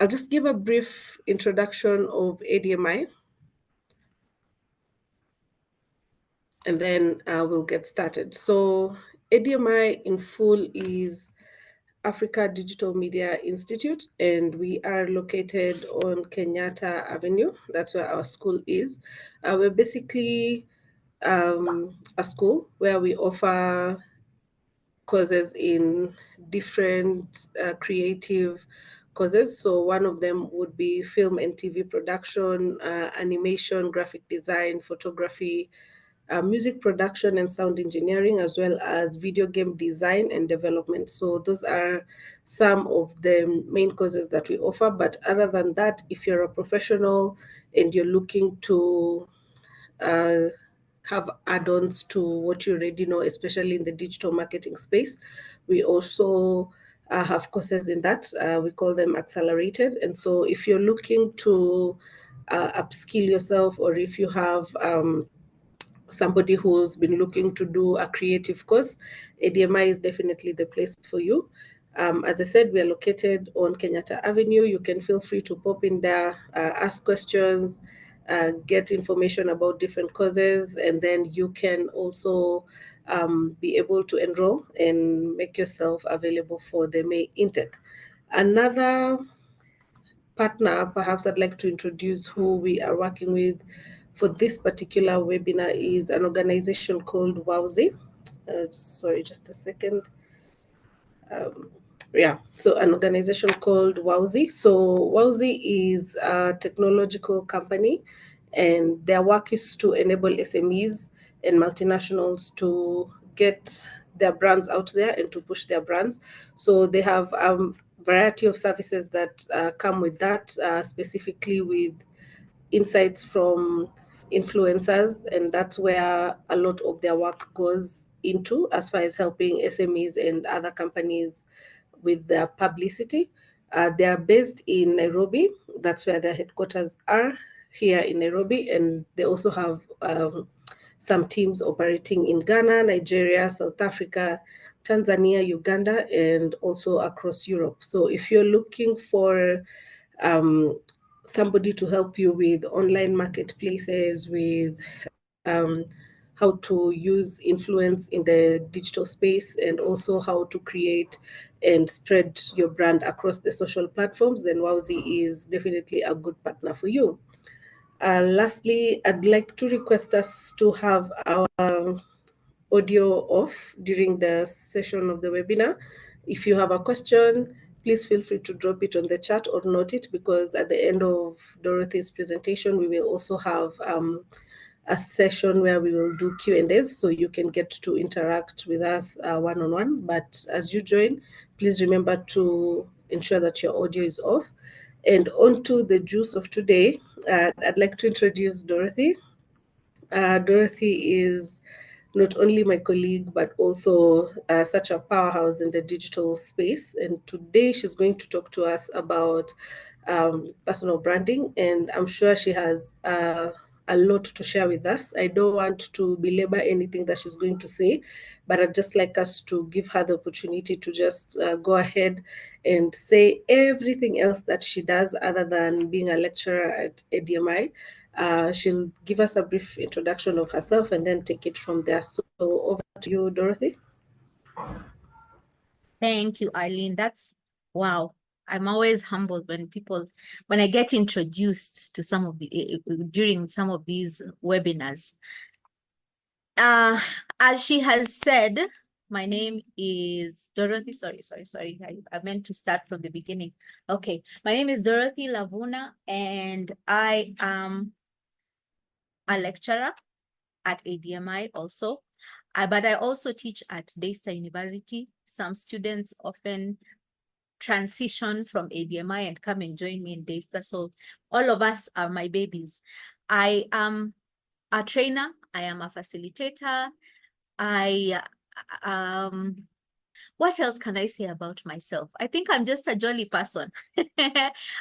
I'll just give a brief introduction of ADMI, and then we'll get started. So ADMI in full is Africa Digital Media Institute, and we are located on Kenyatta Avenue. That's where our school is. We're basically a school where we offer courses in different creative courses. So one of them would be film and TV production, animation, graphic design, photography, music production and sound engineering, as well as video game design and development. So those are some of the main courses that we offer. But other than that, if you're a professional and you're looking to uh, have add-ons to what you already know, especially in the digital marketing space, we also have courses in that. We call them accelerated. And so if you're looking to upskill yourself, or if you have somebody who's been looking to do a creative course, ADMI is definitely the place for you. As I said, we are located on Kenyatta Avenue. You can feel free to pop in there, ask questions, get information about different courses, and then you can also be able to enroll and make yourself available for the May intake. Another partner, perhaps I'd like to introduce who we are working with for this particular webinar is an organization called WOWSY. Sorry, just a second. Yeah, so an organization called WOWSY. So WOWSY is a technological company, and their work is to enable SMEs and multinationals to get their brands out there and to push their brands. So they have a variety of services that come with that, specifically with insights from influencers, and that's where a lot of their work goes into as far as helping SMEs and other companies with their publicity. They are based in Nairobi. That's where their headquarters are, here in Nairobi, and they also have some teams operating in Ghana, Nigeria, South Africa, Tanzania, Uganda, and also across Europe. So if you're looking for somebody to help you with online marketplaces, with um, how to use influence in the digital space, and also how to create and spread your brand across the social platforms, then WOWSY is definitely a good partner for you. Lastly, I'd like to request us to have our audio off during the session of the webinar. If you have a question, please feel free to drop it on the chat or note it, because at the end of Dorothy's presentation, we will also have a session where we will do Q&As, so you can get to interact with us one-on-one. But as you join, please remember to ensure that your audio is off. And on to the juice of today, I'd like to introduce Dorothy. Dorothy is not only my colleague, but also such a powerhouse in the digital space. And today she's going to talk to us about personal branding, and I'm sure she has a lot to share with us. I don't want to belabor anything that she's going to say, but I'd just like us to give her the opportunity to just go ahead and say everything else that she does other than being a lecturer at ADMI. She'll give us a brief introduction of herself and then take it from there. So over to you, Dorothy. Thank you, Arlene. That's wow. I'm always humbled when I get introduced to some of during some of these webinars. As she has said, my name is Dorothy. Sorry. I meant to start from the beginning. Okay. My name is Dorothy Lavuna, and I am a lecturer at ADMI also. But I also teach at Daystar University. Some students often transition from ADMI and come and join me in Daystar. So all of us are my babies. I am a trainer. I am a facilitator. What else can I say about myself? I think I'm just a jolly person.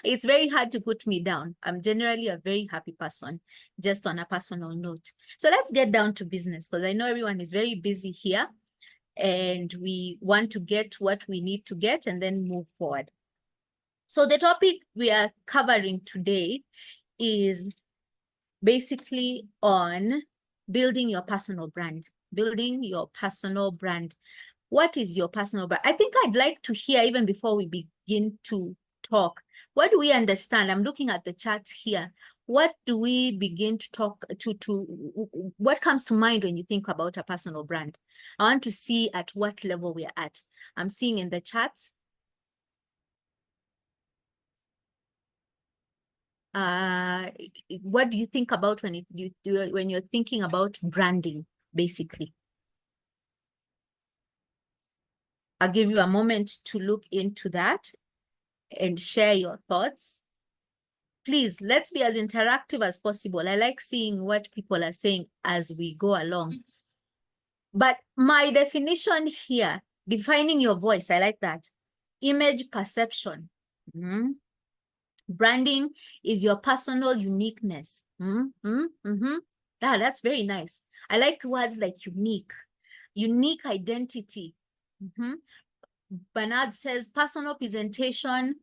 It's very hard to put me down. I'm generally a very happy person, just on a personal note. So let's get down to business, because I know everyone is very busy here and we want to get what we need to get and then move forward. So the topic we are covering today is basically on building your personal brand. Building your personal brand. What is your personal brand? I think I'd like to hear, even before we begin to talk, what do we understand? I'm looking at the charts here. What do we begin to talk what comes to mind when you think about a personal brand? I want to see at what level we're at. I'm seeing in the charts. What do you think about when you're thinking about branding, basically? I'll give you a moment to look into that and share your thoughts. Please, let's be as interactive as possible. I like seeing what people are saying as we go along. But my definition here, defining your voice, I like that. Image perception. Branding is your personal uniqueness. That's very nice. I like words like unique identity. Bernard says personal presentation.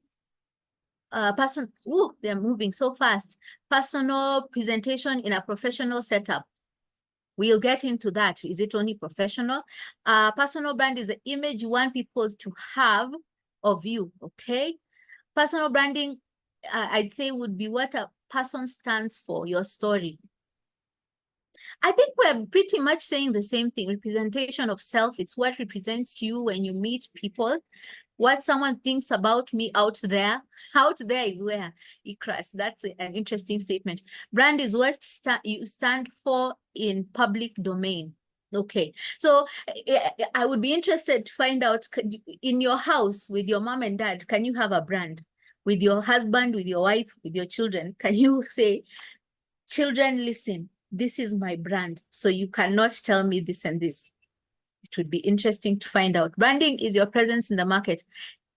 They're moving so fast. Personal presentation in a professional setup. We'll get into that. Is it only professional? Personal brand is the image you want people to have of you, okay? Personal branding, I'd say, would be what a person stands for, your story. I think we're pretty much saying the same thing. Representation of self, it's what represents you when you meet people. What someone thinks about me out there. Out there is where Ikras. That's an interesting statement. Brand is what you stand for in public domain. Okay, so I would be interested to find out, in your house with your mom and dad, can you have a brand? With your husband, with your wife, with your children, can you say, children, listen, this is my brand, so you cannot tell me this and this? It would be interesting to find out. Branding is your presence in the market.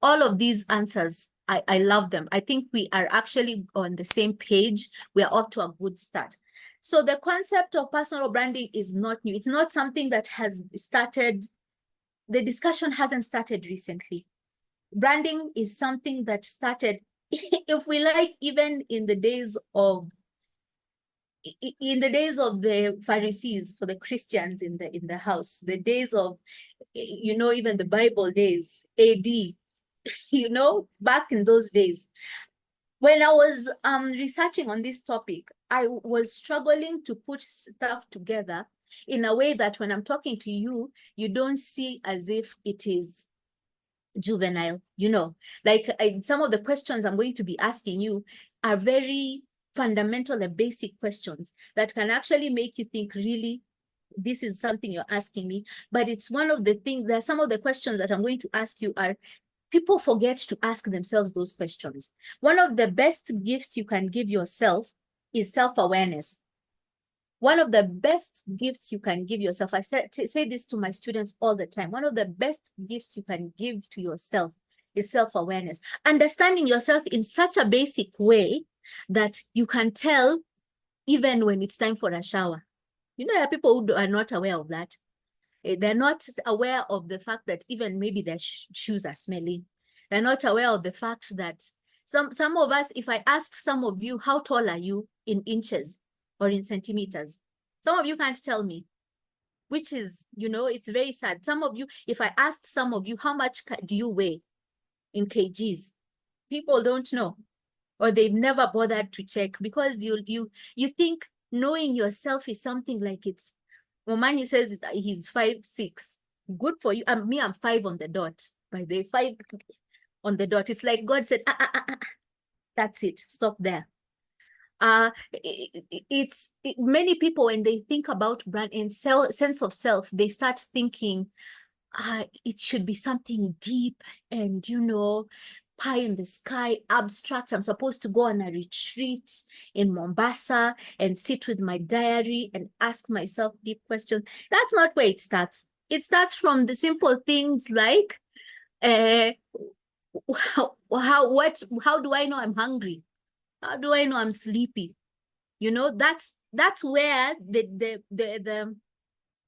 All of these answers, I love them. I think we are actually on the same page. We are off to a good start. So the concept of personal branding is not new. It's not something that has started, the discussion hasn't started recently. Branding is something that started, if we like, even in the days of the Pharisees, for the Christians in the house, the days of, even the Bible days, AD, back in those days. When I was researching on this topic, I was struggling to put stuff together in a way that when I'm talking to you, you don't see as if it is juvenile, like some of the questions I'm going to be asking you are very fundamental and basic questions that can actually make you think, really, this is something you're asking me. But it's one of the things that some of the questions that I'm going to ask you are, people forget to ask themselves those questions. One of the best gifts you can give yourself is self-awareness. One of the best gifts you can give yourself, I say this to my students all the time, one of the best gifts you can give to yourself is self-awareness. Understanding yourself in such a basic way that you can tell even when it's time for a shower. There are people who are not aware of that. They're not aware of the fact that even maybe their shoes are smelling. They're not aware of the fact that some of us, if I ask some of you, how tall are you in inches or in centimeters? Some of you can't tell me, which is, it's very sad. Some of you, if I asked some of you, how much do you weigh in kgs? People don't know, or they've never bothered to check, because you think knowing yourself is something like it's, Momanyi says he's 5'6". Good for you. Me, I'm 5 on the dot. By the 5 on the dot. It's like God said, that's it. Stop there. Many people, when they think about brand and sense of self, they start thinking, it should be something deep and, pie in the sky, abstract. I'm supposed to go on a retreat in Mombasa and sit with my diary and ask myself deep questions. That's not where it starts. It starts from the simple things like, how do I know I'm hungry? How do I know I'm sleepy? That's where the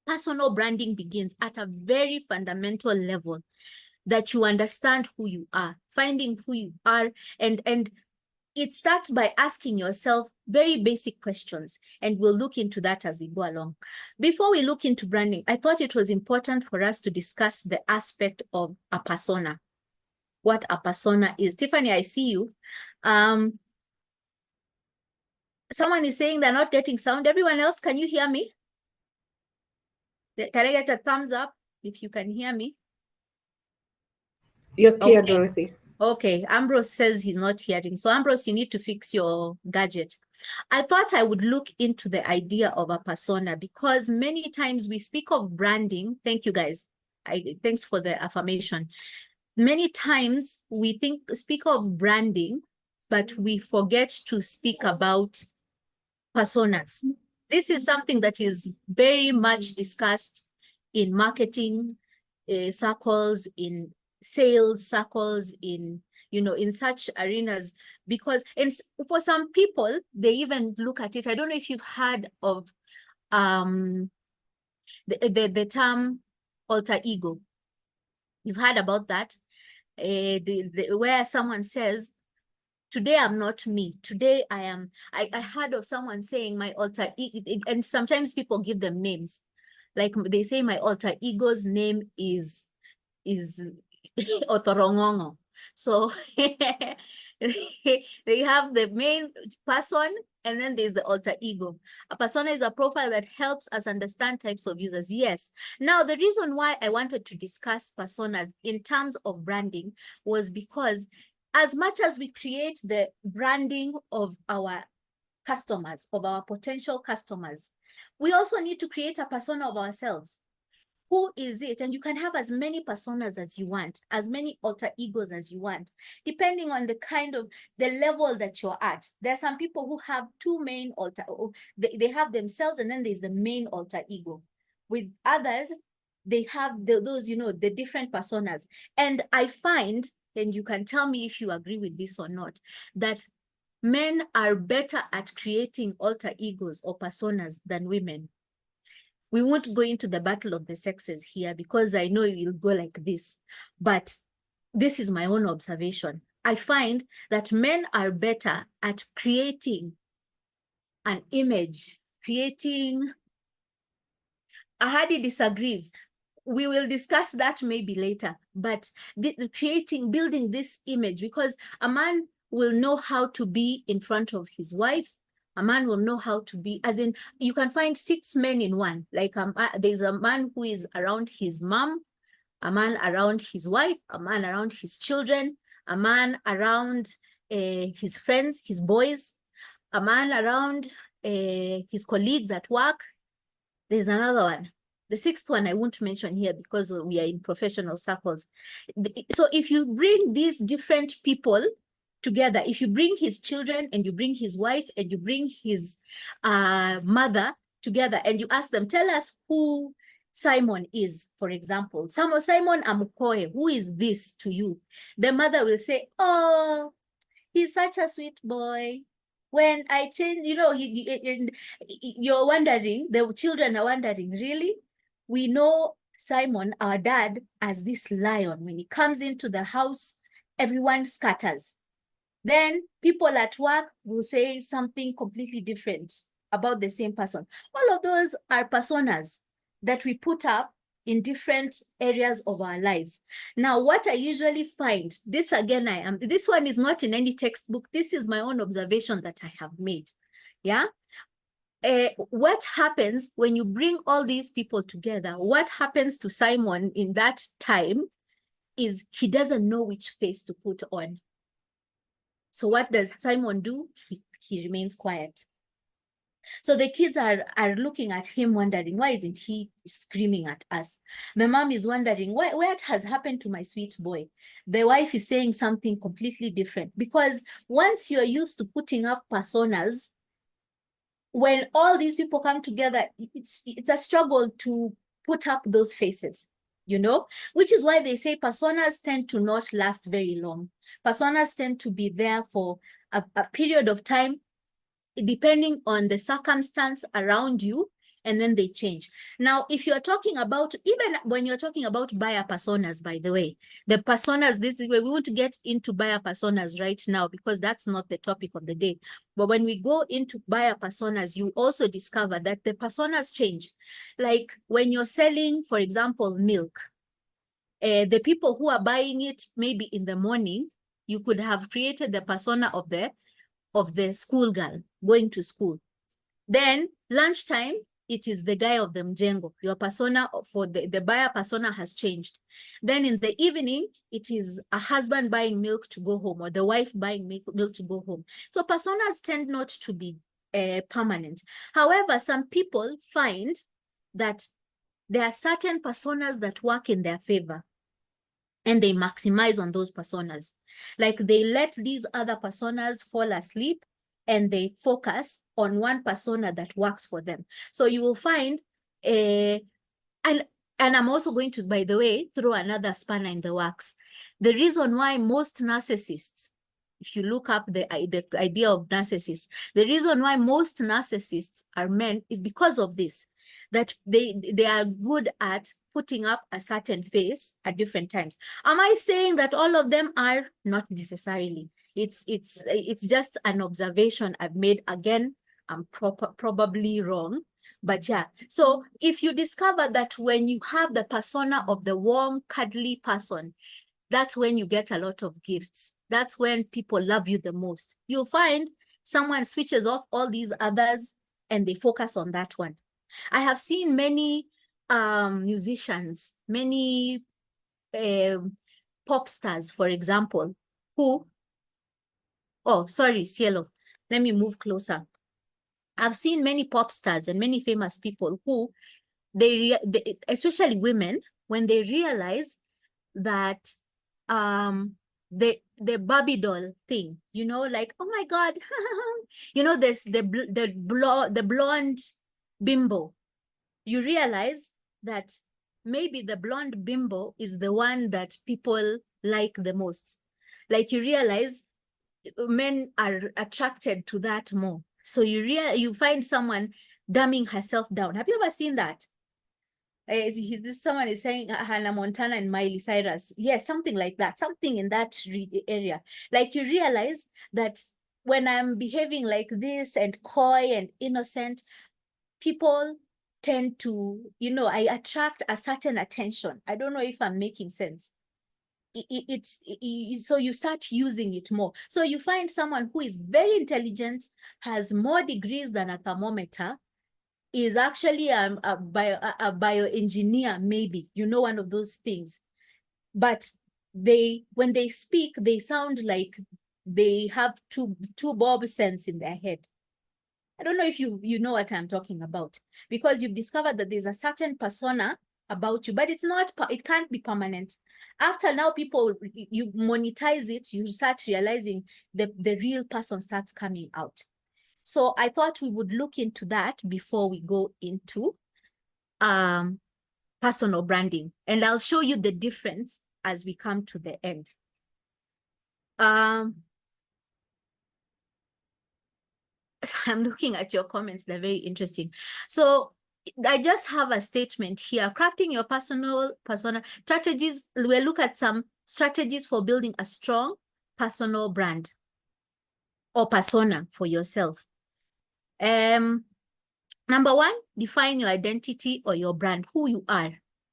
personal branding begins, at a very fundamental level. that you understand who you are, finding who you are, and it starts by asking yourself very basic questions, and we'll look into that as we go along. Before we look into branding, I thought it was important for us to discuss the aspect of a persona, what a persona is. Tiffany, I see you. Someone is saying they're not getting sound. Everyone else, can you hear me? Can I get a thumbs up if you can hear me? You're clear, Okay. Dorothy. Okay, Ambrose says he's not hearing. So Ambrose, you need to fix your gadget. I thought I would look into the idea of a persona because many times we speak of branding. Thank you guys. Thanks for the affirmation. Many times we speak of branding, but we forget to speak about personas. This is something that is very much discussed in marketing circles, in sales circles, in such arenas, because for some people, they even look at it. I don't know if you've heard of the term alter ego. You've heard about that, where someone says, today I'm not me. Today I am. I heard of someone saying my alter ego, and sometimes people give them names. Like they say my alter ego's name is Otorongongo. So they have the main person, and then there's the alter ego. A persona is a profile that helps us understand types of users. Yes. Now, the reason why I wanted to discuss personas in terms of branding was because as much as we create the branding of our customers, of our potential customers, we also need to create a persona of ourselves. Who is it? And you can have as many personas as you want, as many alter egos as you want, depending on the level that you're at. There are some people who have two main they have themselves, and then there's the main alter ego. With others, they have those, the different personas. And I find, and you can tell me if you agree with this or not, that men are better at creating alter egos or personas than women. We won't go into the battle of the sexes here because I know it will go like this, but this is my own observation. I find that men are better at creating an image, Ahadi disagrees. We will discuss that maybe later, but building this image, because a man will know how to be in front of his wife. A man will know how to be, as in, you can find 6 men in one. Like there's a man who is around his mom, a man around his wife, a man around his children, a man around his friends, his boys, a man around his colleagues at work. There's another one. The 6th one I won't mention here because we are in professional circles. So if you bring these different people together, if you bring his children and you bring his wife and you bring his mother together and you ask them, tell us who Simon is, for example. Simon Amukoe, who is this to you? The mother will say, oh, he's such a sweet boy. When I change, you're wondering, the children are wondering, really? We know Simon, our dad, as this lion. When he comes into the house, everyone scatters. Then people at work will say something completely different about the same person. All of those are personas that we put up in different areas of our lives. Now, what I usually find, this one is not in any textbook. This is my own observation that I have made. Yeah. What happens when you bring all these people together? What happens to Simon in that time is he doesn't know which face to put on. So what does Simon do? He remains quiet. So the kids are looking at him wondering, why isn't he screaming at us? The mom is wondering, what has happened to my sweet boy? The wife is saying something completely different, because once you're used to putting up personas, when all these people come together, it's a struggle to put up those faces, which is why they say personas tend to not last very long. Personas tend to be there for a period of time, depending on the circumstance around you. and then they change. Now, if you're talking about, even when you're talking about buyer personas, by the way, the personas, this is where we won't get into buyer personas right now because that's not the topic of the day. But when we go into buyer personas, you also discover that the personas change. Like when you're selling, for example, milk, the people who are buying it maybe in the morning, you could have created the persona of the schoolgirl going to school. Then lunchtime, it is the guy of the mjengo. Your persona for the buyer persona has changed. Then in the evening, it is a husband buying milk to go home or the wife buying milk to go home. So personas tend not to be permanent. However, some people find that there are certain personas that work in their favor and they maximize on those personas. Like they let these other personas fall asleep and they focus on one persona that works for them. So you will find and I'm also going to, by the way, throw another spanner in the works. The reason why most narcissists, if you look up the idea of narcissists, the reason why most narcissists are men is because of this, that they are good at putting up a certain face at different times. Am I saying that all of them are? Not necessarily. It's just an observation I've made. Again, I'm probably wrong. But yeah, so if you discover that when you have the persona of the warm, cuddly person, that's when you get a lot of gifts. That's when people love you the most. You'll find someone switches off all these others and they focus on that one. I have seen many musicians, many pop stars, for example, who, oh, sorry, Cielo, let me move closer. I've seen many pop stars and many famous people who they especially women, when they realize that the Barbie doll thing, you know, like, oh my God, you know, there's the blonde bimbo. You realize that maybe the blonde bimbo is the one that people like the most. Like you realize men are attracted to that more. So you find someone dumbing herself down. Have you ever seen that? Someone is saying Hannah Montana and Miley Cyrus. Yes, something like that, something in that area. Like you realize that when I'm behaving like this and coy and innocent, people tend to, you know, I attract a certain attention. I don't know if I'm making sense. So you start using it more. So you find someone who is very intelligent, has more degrees than a thermometer, is actually a bioengineer, maybe, you know, one of those things. But when they speak, they sound like they have two bob cents in their head. I don't know if you know what I'm talking about, because you've discovered that there's a certain persona about you, but it can't be permanent. After now, people, you monetize it, you start realizing the real person starts coming out. So I thought we would look into that before we go into personal branding. And I'll show you the difference as we come to the end. I'm looking at your comments, they're very interesting. So I just have a statement here. Crafting your personal persona strategies. We'll look at some strategies for building a strong personal brand or persona for yourself. Number one, define your identity or your brand, who you are.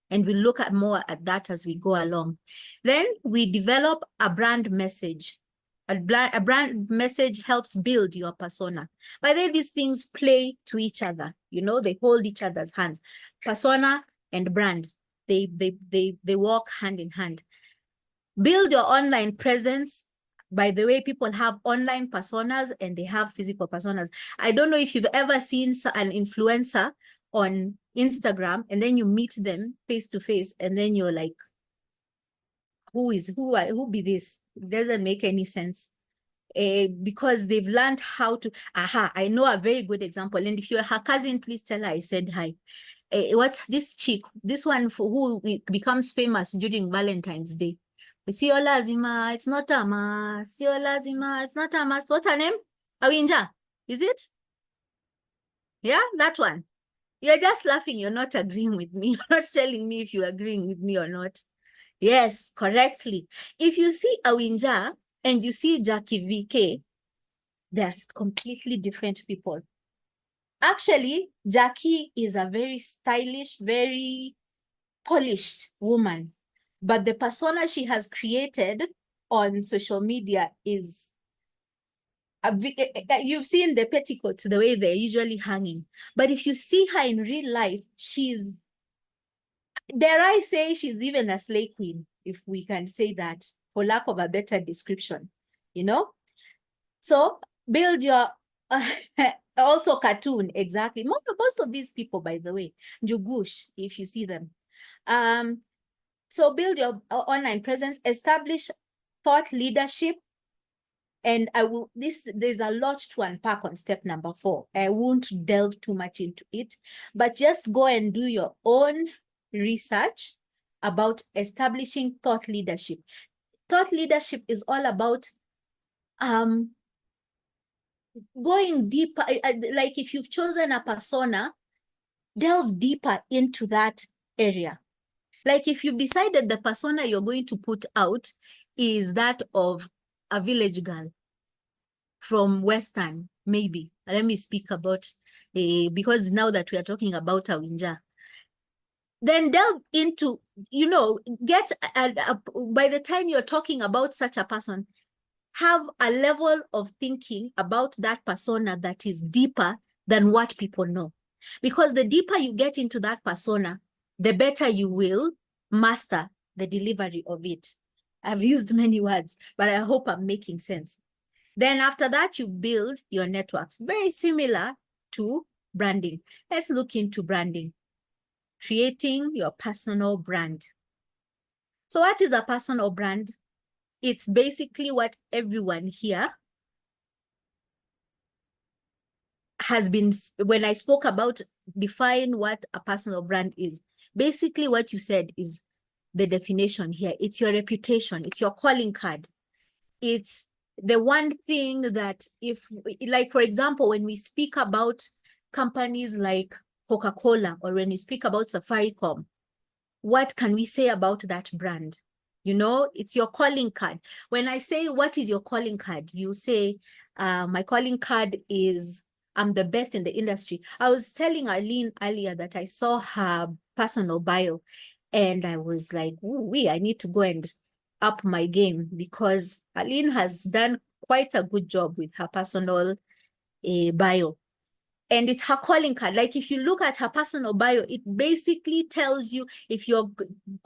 And we'll look at more at that as we go along. Then we develop a brand message. A brand message helps build your persona. By the way, these things play to each other. You know, they hold each other's hands. Persona and brand, they walk hand in hand. Build your online presence. By the way, people have online personas and they have physical personas. I don't know if you've ever seen an influencer on Instagram and then you meet them face to face and then you're like, who be this? It doesn't make any sense. Because they've learned how to, I know a very good example. And if you're her cousin, please tell her I said hi. What's this chick? This one who becomes famous during Valentine's Day. Sio lazima, it's not a must. Sio lazima, it's not a must. What's her name? Awinja, is it? Yeah, that one. You're just laughing. You're not agreeing with me. You're not telling me if you're agreeing with me or not. Yes, correctly. If you see Awinja and you see Jackie VK, they're completely different people. Actually, Jackie is a very stylish, very polished woman, but the persona she has created on social media is you've seen the petticoats, the way they're usually hanging. But if you see her in real life, she's, dare I say, she's even a slay queen, if we can say that, for lack of a better description, you know? So build your, also cartoon, exactly. Most of these people, by the way, Njugush, if you see them. So build your online presence, establish thought leadership, and there's a lot to unpack on step number 4. I won't delve too much into it, but just go and do your own research about establishing thought leadership. Thought leadership is all about going deeper. Like if you've chosen a persona, delve deeper into that area. Like if you've decided the persona you're going to put out is that of a village girl from Western, maybe. Let me speak about, because now that we are talking about Awinja, then delve into, get, by the time you're talking about such a person, have a level of thinking about that persona that is deeper than what people know. Because the deeper you get into that persona, the better you will master the delivery of it. I've used many words, but I hope I'm making sense. Then after that, you build your networks, very similar to branding. Let's look into branding, creating your personal brand. So what is a personal brand? It's basically what everyone here has been, when I spoke about define what a personal brand is, basically what you said is the definition here. It's your reputation. It's your calling card. It's the one thing that if, like, for example, when we speak about companies like Coca-Cola, or when we speak about Safaricom, what can we say about that brand? It's your calling card. When I say, what is your calling card? You say, my calling card is, I'm the best in the industry. I was telling Arlene earlier that I saw her personal bio and I was like, I need to go and up my game, because Arlene has done quite a good job with her personal bio. And it's her calling card. Like if you look at her personal bio, it basically tells you, if you're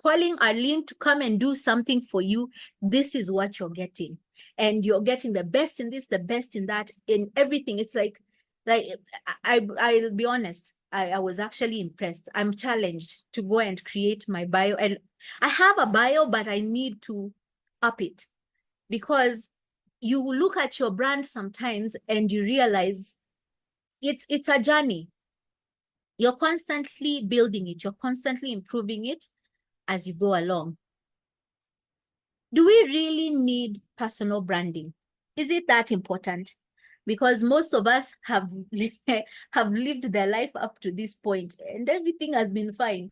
calling Arlene to come and do something for you, this is what you're getting. And you're getting the best in this, the best in that, in everything. It's like I'll be honest, I was actually impressed. I'm challenged to go and create my bio. And I have a bio, but I need to up it, because you look at your brand sometimes and you realize it's a journey. You're constantly building it. You're constantly improving it as you go along. Do we really need personal branding? Is it that important? Because most of us have lived their life up to this point and everything has been fine.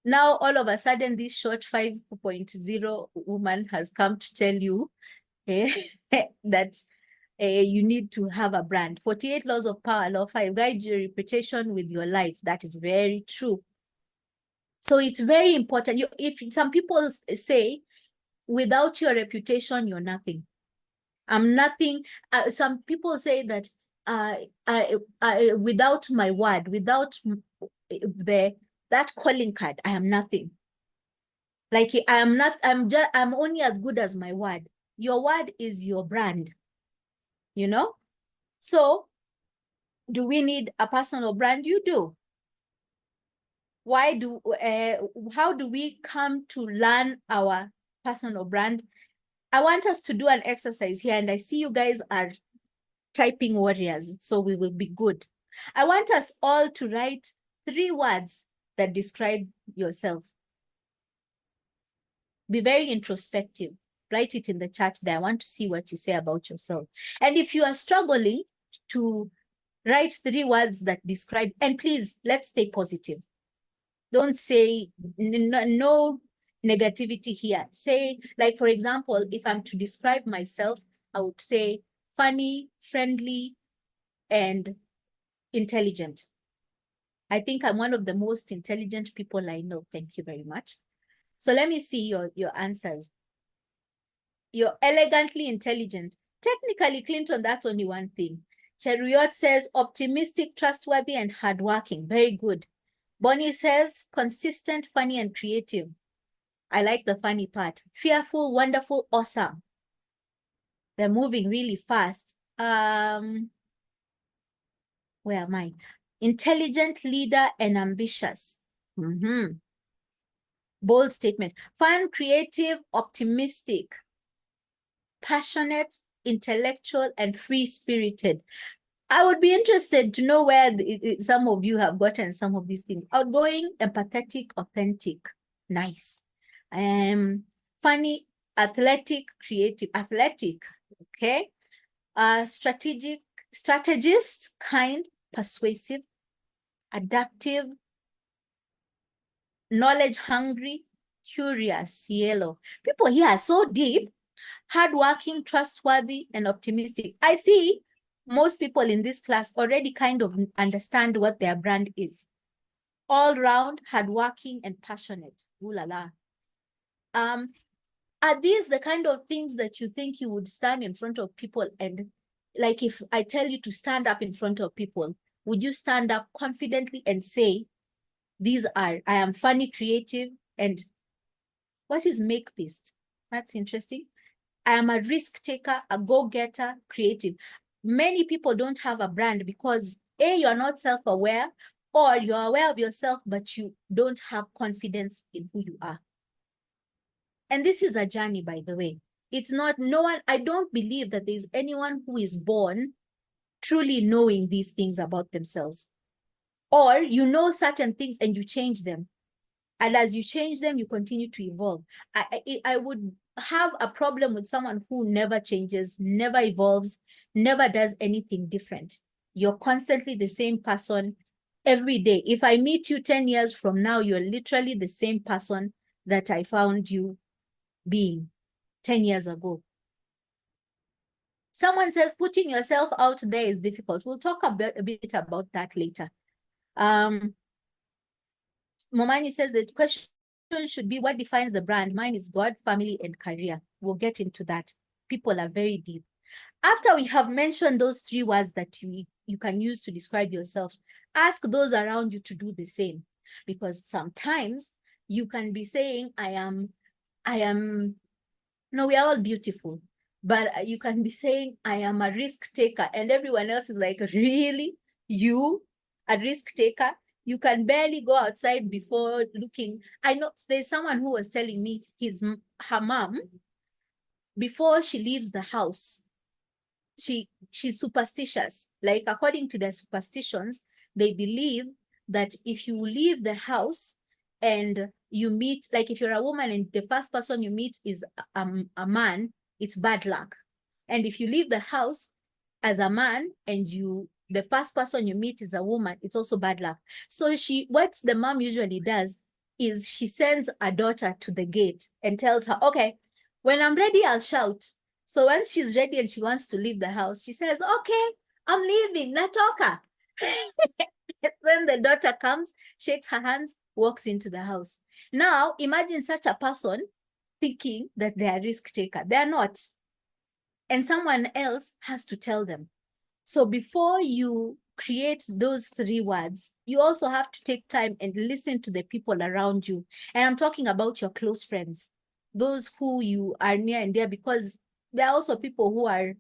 Now, all of a sudden, this short 5.0 woman has come to tell you that you need to have a brand. 48 laws of power, law 5, guide your reputation with your life. That is very true. So it's very important. If some people say, without your reputation, you're nothing. I'm nothing. Some people say that without my word, without that calling card, I am nothing. Like I am not, I'm only as good as my word. Your word is your brand, So do we need a personal brand? You do. How do we come to learn our personal brand? I want us to do an exercise here, and I see you guys are typing warriors, so we will be good. I want us all to write 3 words that describe yourself. Be very introspective. Write it in the chat there. I want to see what you say about yourself. And if you are struggling to Write 3 words that describe, and please, let's stay positive. Don't say no negativity here. Say, like, for example, if I'm to describe myself, I would say funny, friendly, and intelligent. I think I'm one of the most intelligent people I know. Thank you very much. So let me see your answers. You're elegantly intelligent. Technically, Clinton, that's only one thing. Cheriot says optimistic, trustworthy, and hardworking. Very good. Bonnie says consistent, funny, and creative. I like the funny part. Fearful, wonderful, awesome. They're moving really fast. Where am I? Intelligent, leader, and ambitious. Bold statement. Fun, creative, optimistic, passionate, intellectual, and free-spirited. I would be interested to know where some of you have gotten some of these things. Outgoing, empathetic, authentic. Nice. Funny, athletic, creative. Athletic, okay. Strategic, strategist, kind, persuasive, adaptive, knowledge hungry, curious, yellow. People here are so deep. Hardworking, trustworthy, and optimistic. I see most people in this class already kind of understand what their brand is. All round, hardworking, and passionate. Ooh la la. Are these the kind of things that you think you would stand in front of people and, like, if I tell you to stand up in front of people, would you stand up confidently and say, I am funny, creative, and what is make-piste? That's interesting. I am a risk taker, a go-getter, creative. Many people don't have a brand because A, you're not self-aware, or you're aware of yourself, but you don't have confidence in who you are. And this is a journey, by the way. It's not, I don't believe that there's anyone who is born truly knowing these things about themselves. Or you know certain things and you change them. And as you change them, you continue to evolve. I would have a problem with someone who never changes, never evolves, never does anything different. You're constantly the same person every day. If I meet you 10 years from now, you're literally the same person that I found you being 10 years ago. Someone says putting yourself out there is difficult. We'll talk a bit about that later. Momani says the question should be, what defines the brand? Mine is God, family, and career. We'll get into that. People are very deep. After we have mentioned those 3 words that you can use to describe yourself, ask those around you to do the same. Because sometimes you can be saying, no, we are all beautiful. But you can be saying, I am a risk taker. And everyone else is like, really? You, a risk taker? You can barely go outside before looking. I know there's someone who was telling me her mom, before she leaves the house, she's superstitious. Like, according to their superstitions, they believe that if you leave the house and you meet, like if you're a woman and the first person you meet is a man, it's bad luck. And if you leave the house as a man and the first person you meet is a woman, it's also bad luck. So what the mom usually does is she sends a daughter to the gate and tells her, okay, when I'm ready, I'll shout. So once she's ready and she wants to leave the house, she says, okay, I'm leaving, natoka. Then the daughter comes, shakes her hands, walks into the house. Now, imagine such a person thinking that they are risk taker. They're not. And someone else has to tell them. So before you create those 3 words, you also have to take time and listen to the people around you. And I'm talking about your close friends, those who you are near and dear, because there are also people who are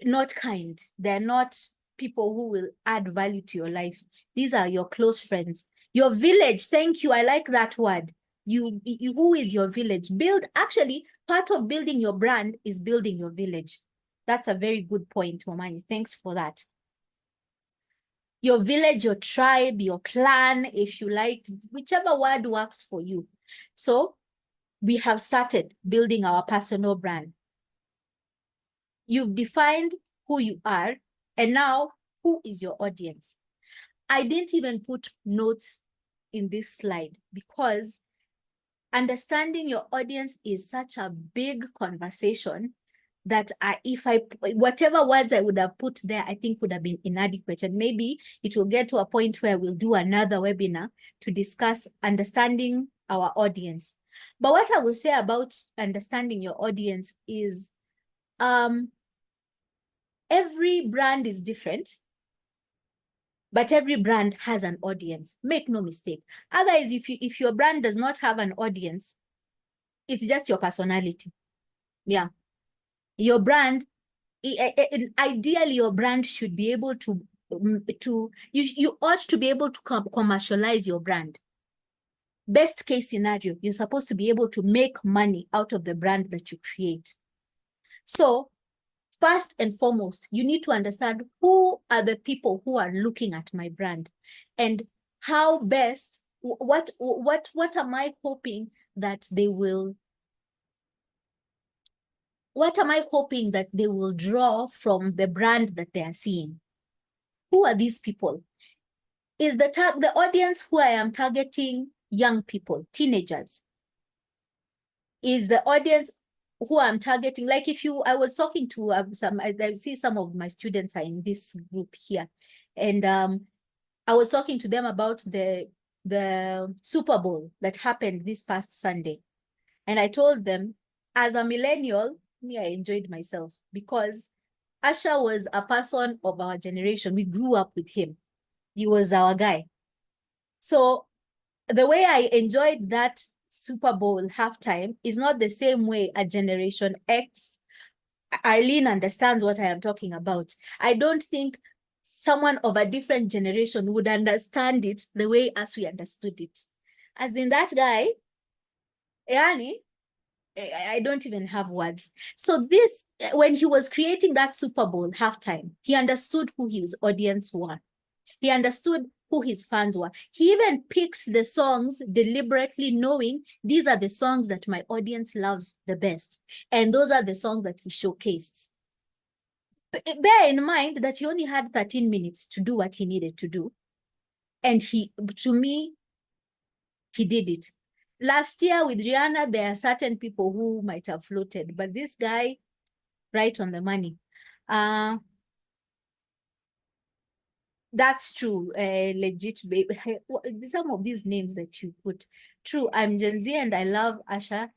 not kind. They're not people who will add value to your life. These are your close friends. Your village, thank you, I like that word. Who is your village? Actually, part of building your brand is building your village. That's a very good point, Momani. Thanks for that. Your village, your tribe, your clan, if you like, whichever word works for you. So we have started building our personal brand. You've defined who you are. And now, who is your audience? I didn't even put notes in this slide because understanding your audience is such a big conversation that whatever words I would have put there, I think would have been inadequate. And maybe it will get to a point where we'll do another webinar to discuss understanding our audience. But what I will say about understanding your audience is every brand is different, but every brand has an audience. Make no mistake. Otherwise, if your brand does not have an audience, it's just your personality. Yeah. Your brand, ideally, your brand should be able to you ought to be able to commercialize your brand. Best case scenario, you're supposed to be able to make money out of the brand that you create. So first and foremost, you need to understand who are the people who are looking at my brand and how best, what am I hoping that they will, what am I hoping that they will draw from the brand that they are seeing? Who are these people? Is the audience who I am targeting young people, teenagers? Is the audience who I'm targeting, like I was talking to I see some of my students are in this group here, and I was talking to them about the Super Bowl that happened this past Sunday. And I told them, as a millennial, me, I enjoyed myself because Asha was a person of our generation. We grew up with him. He was our guy. So the way I enjoyed that Super Bowl halftime is not the same way a Generation X. Arlene understands what I am talking about. I don't think someone of a different generation would understand it the way as we understood it. As in that guy, Yani, I don't even have words. So this, when he was creating that Super Bowl halftime, he understood who his audience were. He understood who his fans were. He even picks the songs deliberately knowing these are the songs that my audience loves the best. And those are the songs that he showcased. Bear in mind that he only had 13 minutes to do what he needed to do. And to me, he did it. Last year with Rihanna, there are certain people who might have floated, but this guy, right on the money. That's true, legit baby. Some of these names that you put. True, I'm Gen Z and I love Asha.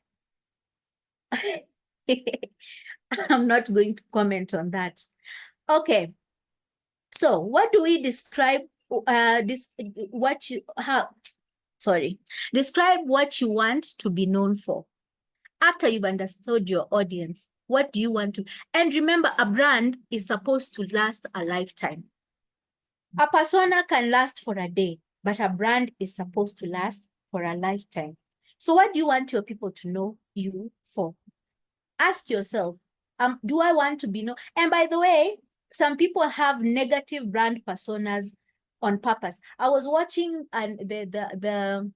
I'm not going to comment on that. Okay. So what do we describe describe what you want to be known for. After you've understood your audience, what do you want to, and remember, a brand is supposed to last a lifetime. A persona can last for a day, but a brand is supposed to last for a lifetime. So what do you want your people to know you for? Ask yourself, do I want to be known? And by the way, some people have negative brand personas on purpose. I was watching the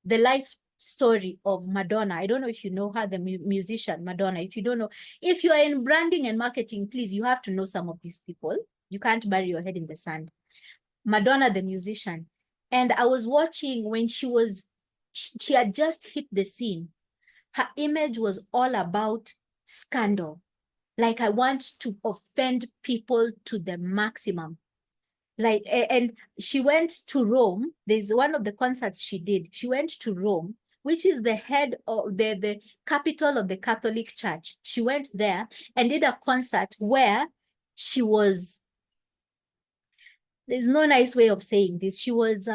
life story of Madonna. I don't know if you know her, the musician Madonna. If you don't know, if you are in branding and marketing, please, you have to know some of these people. You can't bury your head in the sand. Madonna, the musician. And I was watching when she had just hit the scene. Her image was all about scandal. Like, I want to offend people to the maximum. Like, and she went to Rome. There's one of the concerts she did. She went to Rome, which is the head of the capital of the Catholic Church. She went there and did a concert where she was, there's no nice way of saying this. She was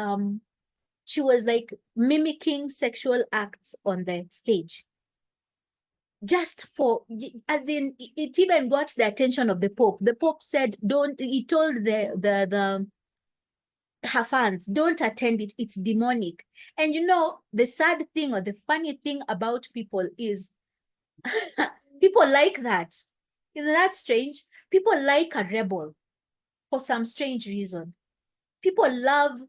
like mimicking sexual acts on the stage. Just for, as in, it even got the attention of the Pope. The Pope said, he told her fans, don't attend it, it's demonic. And you know, the sad thing or the funny thing about people is people like that. Isn't that strange? People like a rebel for some strange reason. People love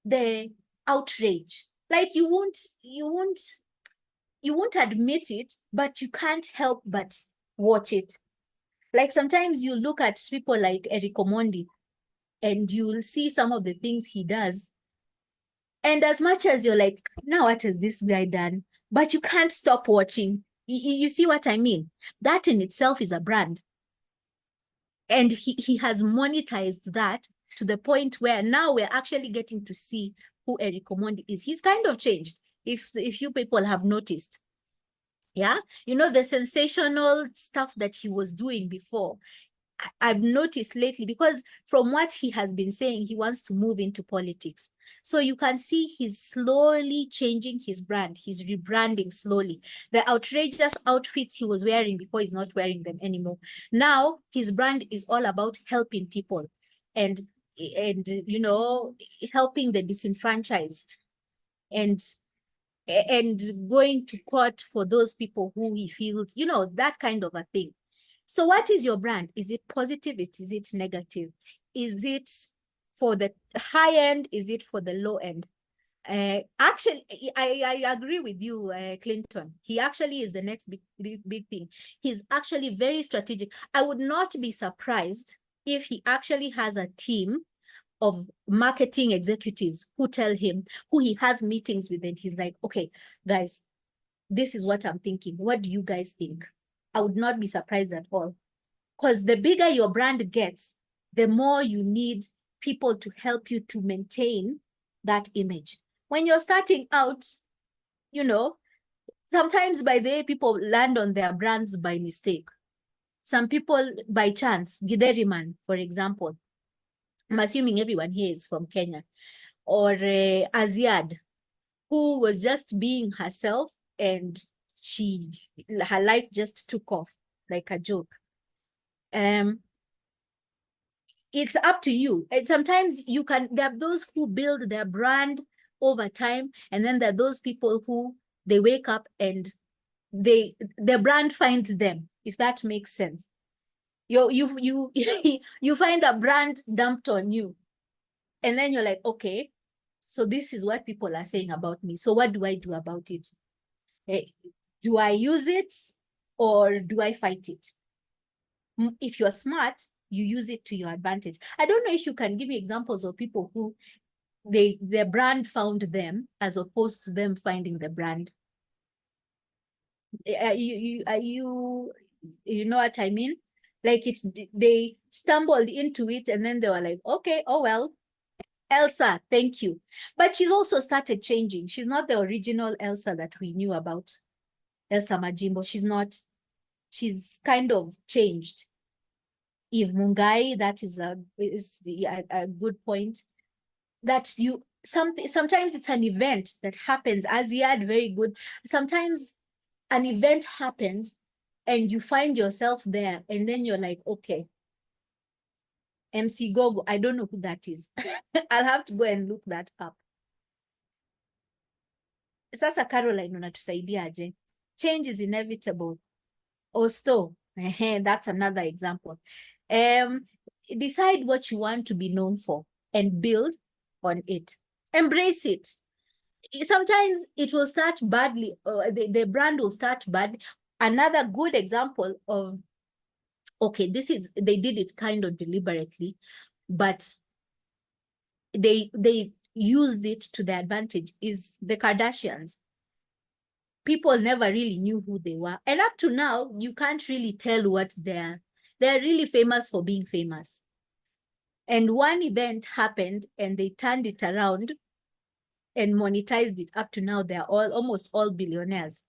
the outrage. Like, you won't admit it, but you can't help but watch it. Like sometimes you look at people like Eric Omondi and you'll see some of the things he does. And as much as you're like, now what has this guy done? But you can't stop watching. You see what I mean? That in itself is a brand. And he has monetized that to the point where now we're actually getting to see who Eric Omondi is. He's kind of changed, if you people have noticed. Yeah, you know, the sensational stuff that he was doing before, I've noticed lately, because from what he has been saying, he wants to move into politics. So you can see he's slowly changing his brand. He's rebranding slowly. The outrageous outfits he was wearing before, he's not wearing them anymore. Now his brand is all about helping people and you know, helping the disenfranchised and going to court for those people who he feels, you know, that kind of a thing. So what is your brand? Is it positive? Is it negative? Is it for the high end? Is it for the low end? Actually, I agree with you, Clinton. He actually is the next big thing. He's actually very strategic. I would not be surprised if he actually has a team of marketing executives who tell him, who he has meetings with, and he's like, okay, guys, this is what I'm thinking. What do you guys think? I would not be surprised at all. Because the bigger your brand gets, the more you need people to help you to maintain that image. When you're starting out, you know, sometimes by the way, people land on their brands by mistake. Some people by chance. Gideriman, for example. I'm assuming everyone here is from Kenya. Or Aziad, who was just being herself, and her life just took off like a joke. It's up to you. And sometimes there are those who build their brand over time, and then there are those people who they wake up and their brand finds them, if that makes sense. You you find a brand dumped on you, and then you're like, okay, so this is what people are saying about me. So what do I do about it? Do I use it or do I fight it? If you're smart, you use it to your advantage. I don't know if you can give me examples of people who their brand found them as opposed to them finding the brand. You know what I mean? Like they stumbled into it and then they were like, okay, oh well, Elsa, thank you. But she's also started changing. She's not the original Elsa that we knew about, Elsa Majimbo. She's not. She's kind of changed. Eve Mungai, that is a good point. That sometimes it's an event that happens. Aziad, very good. Sometimes an event happens and you find yourself there, and then you're like, okay, MC Gogo, I don't know who that is. I'll have to go and look that up. Sasa Caroline, unatusaidia aje? Change is inevitable. Osto, that's another example. Decide what you want to be known for and build on it. Embrace it. Sometimes it will start badly, the brand will start bad. Another good example of, okay, they did it kind of deliberately, but they used it to their advantage, is the Kardashians. People never really knew who they were. And up to now, you can't really tell what they're really famous for being famous. And one event happened and they turned it around and monetized it. Up to now, they're almost all billionaires.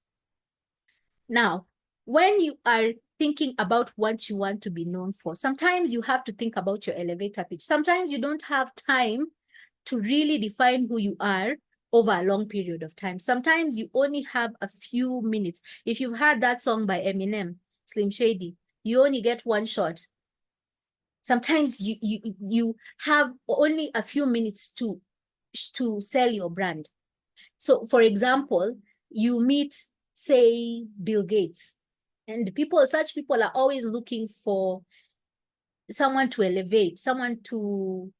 Now, when you are thinking about what you want to be known for, sometimes you have to think about your elevator pitch. Sometimes you don't have time to really define who you are over a long period of time. Sometimes you only have a few minutes. If you've heard that song by Eminem, Slim Shady, you only get one shot. Sometimes you have only a few minutes to sell your brand. So for example, you meet, say, Bill Gates, and such people are always looking for someone to elevate, someone to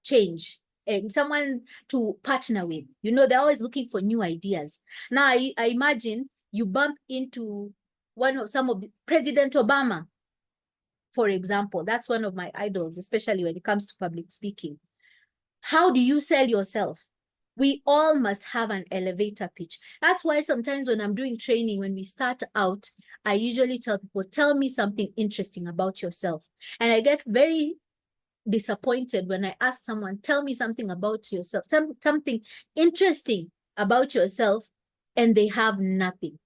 change, and someone to partner with. You know, they're always looking for new ideas. Now, I imagine you bump into some of President Obama, for example, that's one of my idols, especially when it comes to public speaking. How do you sell yourself? We all must have an elevator pitch. That's why sometimes when I'm doing training, when we start out, I usually tell people, tell me something interesting about yourself. And I get very disappointed when I ask someone, tell me something about yourself, something interesting about yourself, and they have nothing.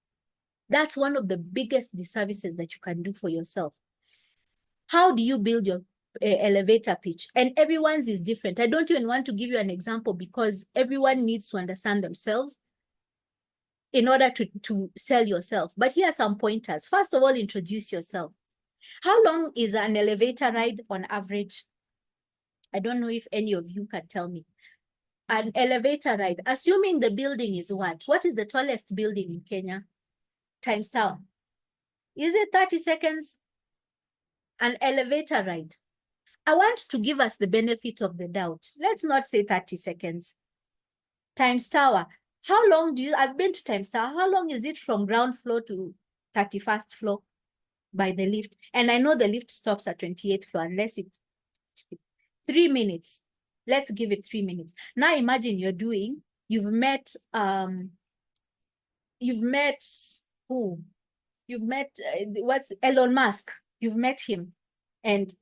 That's one of the biggest disservices that you can do for yourself. How do you build your elevator pitch? And everyone's is different. I don't even want to give you an example because everyone needs to understand themselves in order to sell yourself. But here are some pointers. First of all, introduce yourself. How long is an elevator ride on average? I don't know if any of you can tell me. An elevator ride, assuming the building is what? What is the tallest building in Kenya? Times Tower. Is it 30 seconds? An elevator ride. I want to give us the benefit of the doubt. Let's not say 30 seconds. Times Tower. How long do you, I've been to Times Tower. How long is it from ground floor to 31st floor by the lift? And I know the lift stops at 28th floor unless it, 3 minutes. Let's give it 3 minutes. Now imagine you've met who? You've met, what's Elon Musk. You've met him. And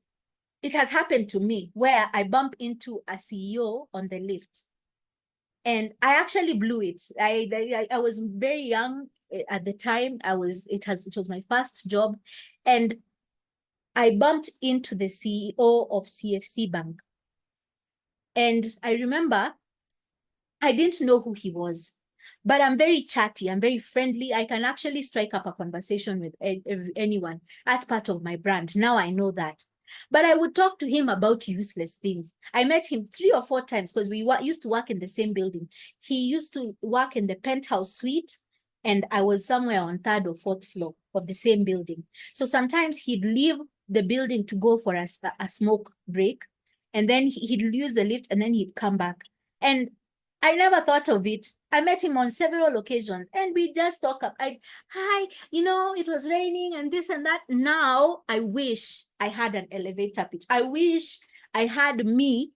it has happened to me where I bump into a CEO on the lift. And I actually blew it. I was very young at the time. It was my first job. And I bumped into the CEO of CFC Bank. And I remember I didn't know who he was, but I'm very chatty. I'm very friendly. I can actually strike up a conversation with anyone. That's part of my brand. Now I know that. But I would talk to him about useless things. I met him 3 or 4 times because we used to work in the same building. He used to work in the penthouse suite, and I was somewhere on 3rd or 4th floor of the same building. So sometimes he'd leave the building to go for a smoke break, and then he'd use the lift, and then he'd come back. And I never thought of it. I met him on several occasions and we just talk up. Hi, it was raining and this and that. Now I wish I had an elevator pitch. I wish I had me,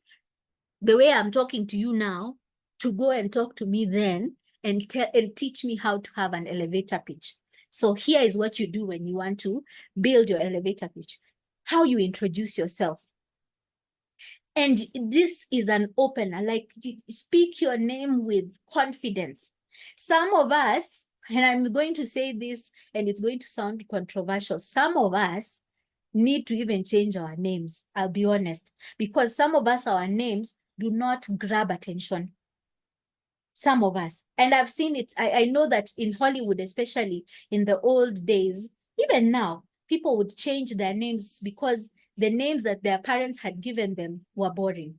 the way I'm talking to you now, to go and talk to me then and teach me how to have an elevator pitch. So here is what you do when you want to build your elevator pitch. How you introduce yourself. And this is an opener, like you speak your name with confidence. Some of us, and I'm going to say this, and it's going to sound controversial, some of us need to even change our names, I'll be honest, because some of us, our names do not grab attention. Some of us, and I've seen it, I know that in Hollywood, especially in the old days, even now, people would change their names because the names that their parents had given them were boring.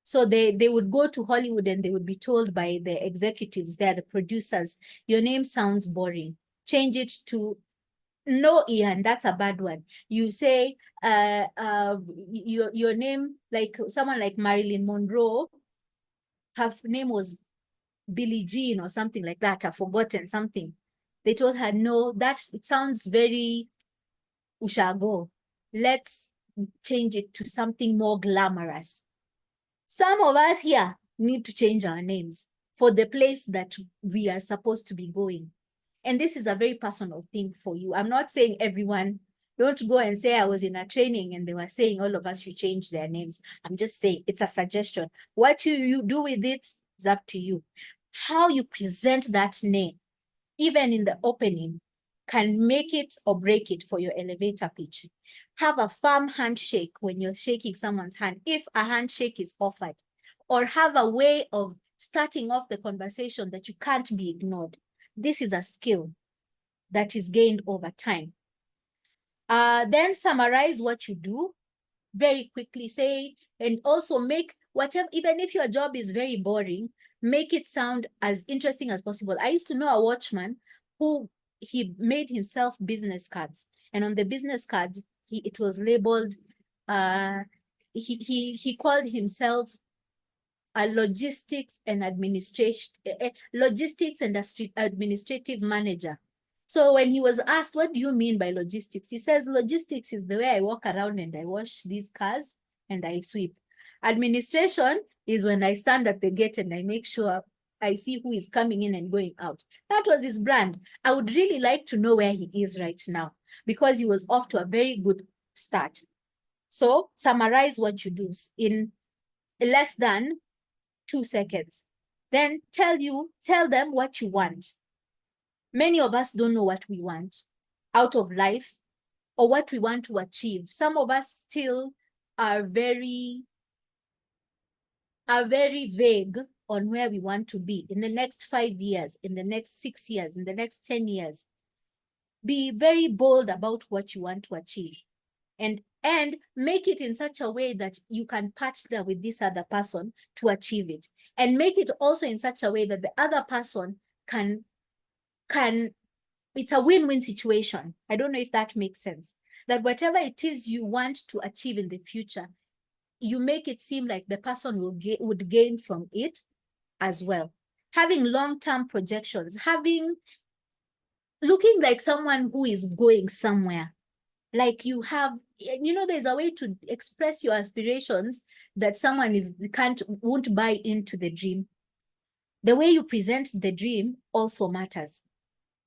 So they would go to Hollywood and they would be told by the executives there, the producers, your name sounds boring. Change it to, no, Ian, that's a bad one. You say your name, like someone like Marilyn Monroe, her name was Billie Jean or something like that. I've forgotten something. They told her, no, it sounds very ushago. Let's change it to something more glamorous. Some of us here need to change our names for the place that we are supposed to be going. And this is a very personal thing for you. I'm not saying everyone, don't go and say I was in a training and they were saying all of us should change their names. I'm just saying it's a suggestion. What you do with it is up to you. How you present that name, even in the opening, can make it or break it for your elevator pitch. Have a firm handshake when you're shaking someone's hand, if a handshake is offered, or have a way of starting off the conversation that you can't be ignored. This is a skill that is gained over time. Then summarize what you do very quickly, say, and also make whatever, even if your job is very boring, make it sound as interesting as possible. I used to know a watchman who he made himself business cards, and on the business cards, it was labeled, he called himself a logistics and administrative manager. So when he was asked, what do you mean by logistics? He says, logistics is the way I walk around and I wash these cars and I sweep. Administration is when I stand at the gate and I make sure I see who is coming in and going out. That was his brand. I would really like to know where he is right now, because he was off to a very good start. So summarize what you do in less than 2 seconds. Then tell them what you want. Many of us don't know what we want out of life or what we want to achieve. Some of us still are very vague on where we want to be in the next 5 years, in the next 6 years, in the next 10 years. Be very bold about what you want to achieve, and make it in such a way that you can partner with this other person to achieve it, and make it also in such a way that the other person can it's a win-win situation. I don't know if that makes sense. That whatever it is you want to achieve in the future, you make it seem like the person would gain from it as well. Having long-term projections, looking like someone who is going somewhere. Like you have, there's a way to express your aspirations that someone won't buy into the dream. The way you present the dream also matters.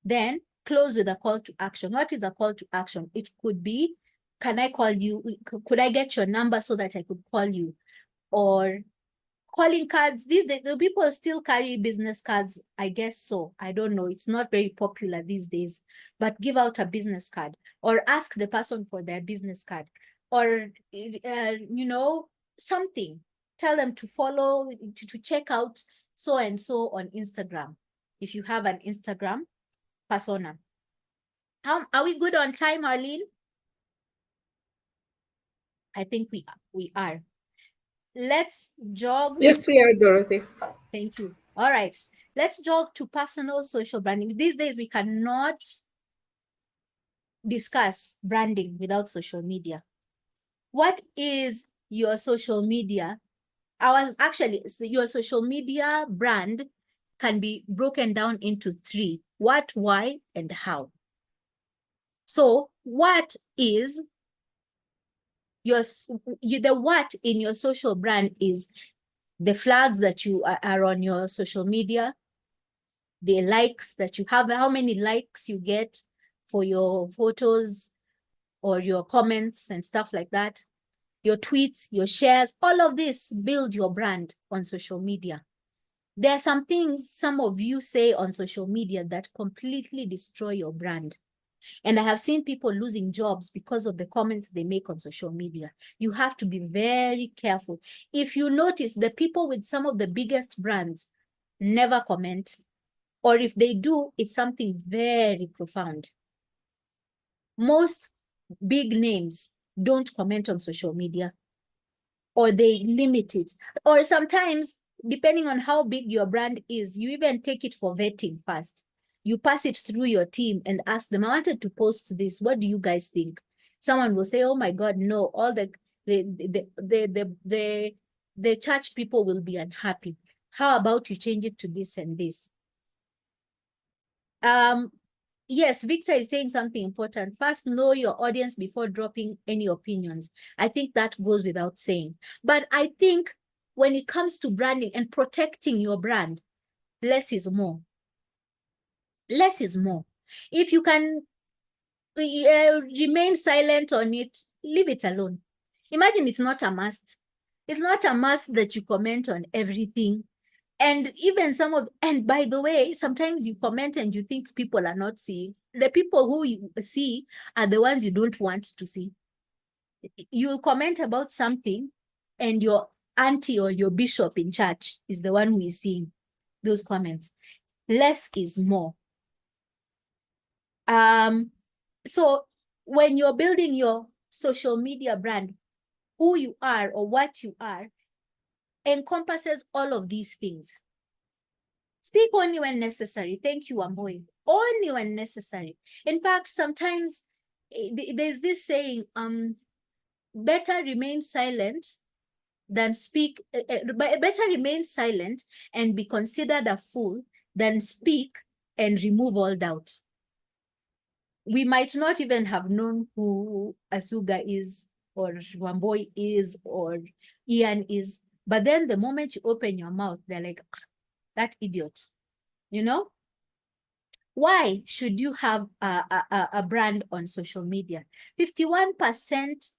Then close with a call to action. What is a call to action? It could be, can I call you? Could I get your number so that I could call you? Or calling cards. These days, the people still carry business cards. I guess so. I don't know. It's not very popular these days, but give out a business card or ask the person for their business card, or, something. Tell them to follow, to check out so and so on Instagram. If you have an Instagram persona. Are we good on time, Arlene? I think we are. Let's jog. Yes, we are, Dorothy. Thank you. All right. Let's jog to personal social branding. These days, we cannot discuss branding without social media. What is your social media? Your social media brand can be broken down into 3: what, why, and how. So what is the what in your social brand is the flags that you are on your social media, the likes that you have, how many likes you get for your photos or your comments and stuff like that, your tweets, your shares, all of this build your brand on social media. There are some things some of you say on social media that completely destroy your brand. And I have seen people losing jobs because of the comments they make on social media. You have to be very careful. If you notice, the people with some of the biggest brands never comment, or if they do, it's something very profound. Most big names don't comment on social media, or they limit it. Or sometimes, depending on how big your brand is, you even take it for vetting first. You pass it through your team and ask them, I wanted to post this. What do you guys think? Someone will say, oh my God, no, all the church people will be unhappy. How about you change it to this and this? Yes, Victor is saying something important. First, know your audience before dropping any opinions. I think that goes without saying. But I think when it comes to branding and protecting your brand, less is more. Less is more. If you can remain silent on it, leave it alone. Imagine it's not a must. It's not a must that you comment on everything. And even and by the way, sometimes you comment and you think people are not seeing. The people who you see are the ones you don't want to see. You'll comment about something and your auntie or your bishop in church is the one who is seeing those comments. Less is more. So when you're building your social media brand, who you are or what you are encompasses all of these things. Speak only when necessary. Thank you, Amboy. Only when necessary. In fact, sometimes there's this saying, better remain silent than speak, better remain silent and be considered a fool than speak and remove all doubts. we might not even have known who Asuga is, or Wamboi is, or Ian is. But then the moment you open your mouth, they're like, that idiot, you know? Why should you have a brand on social media? 51%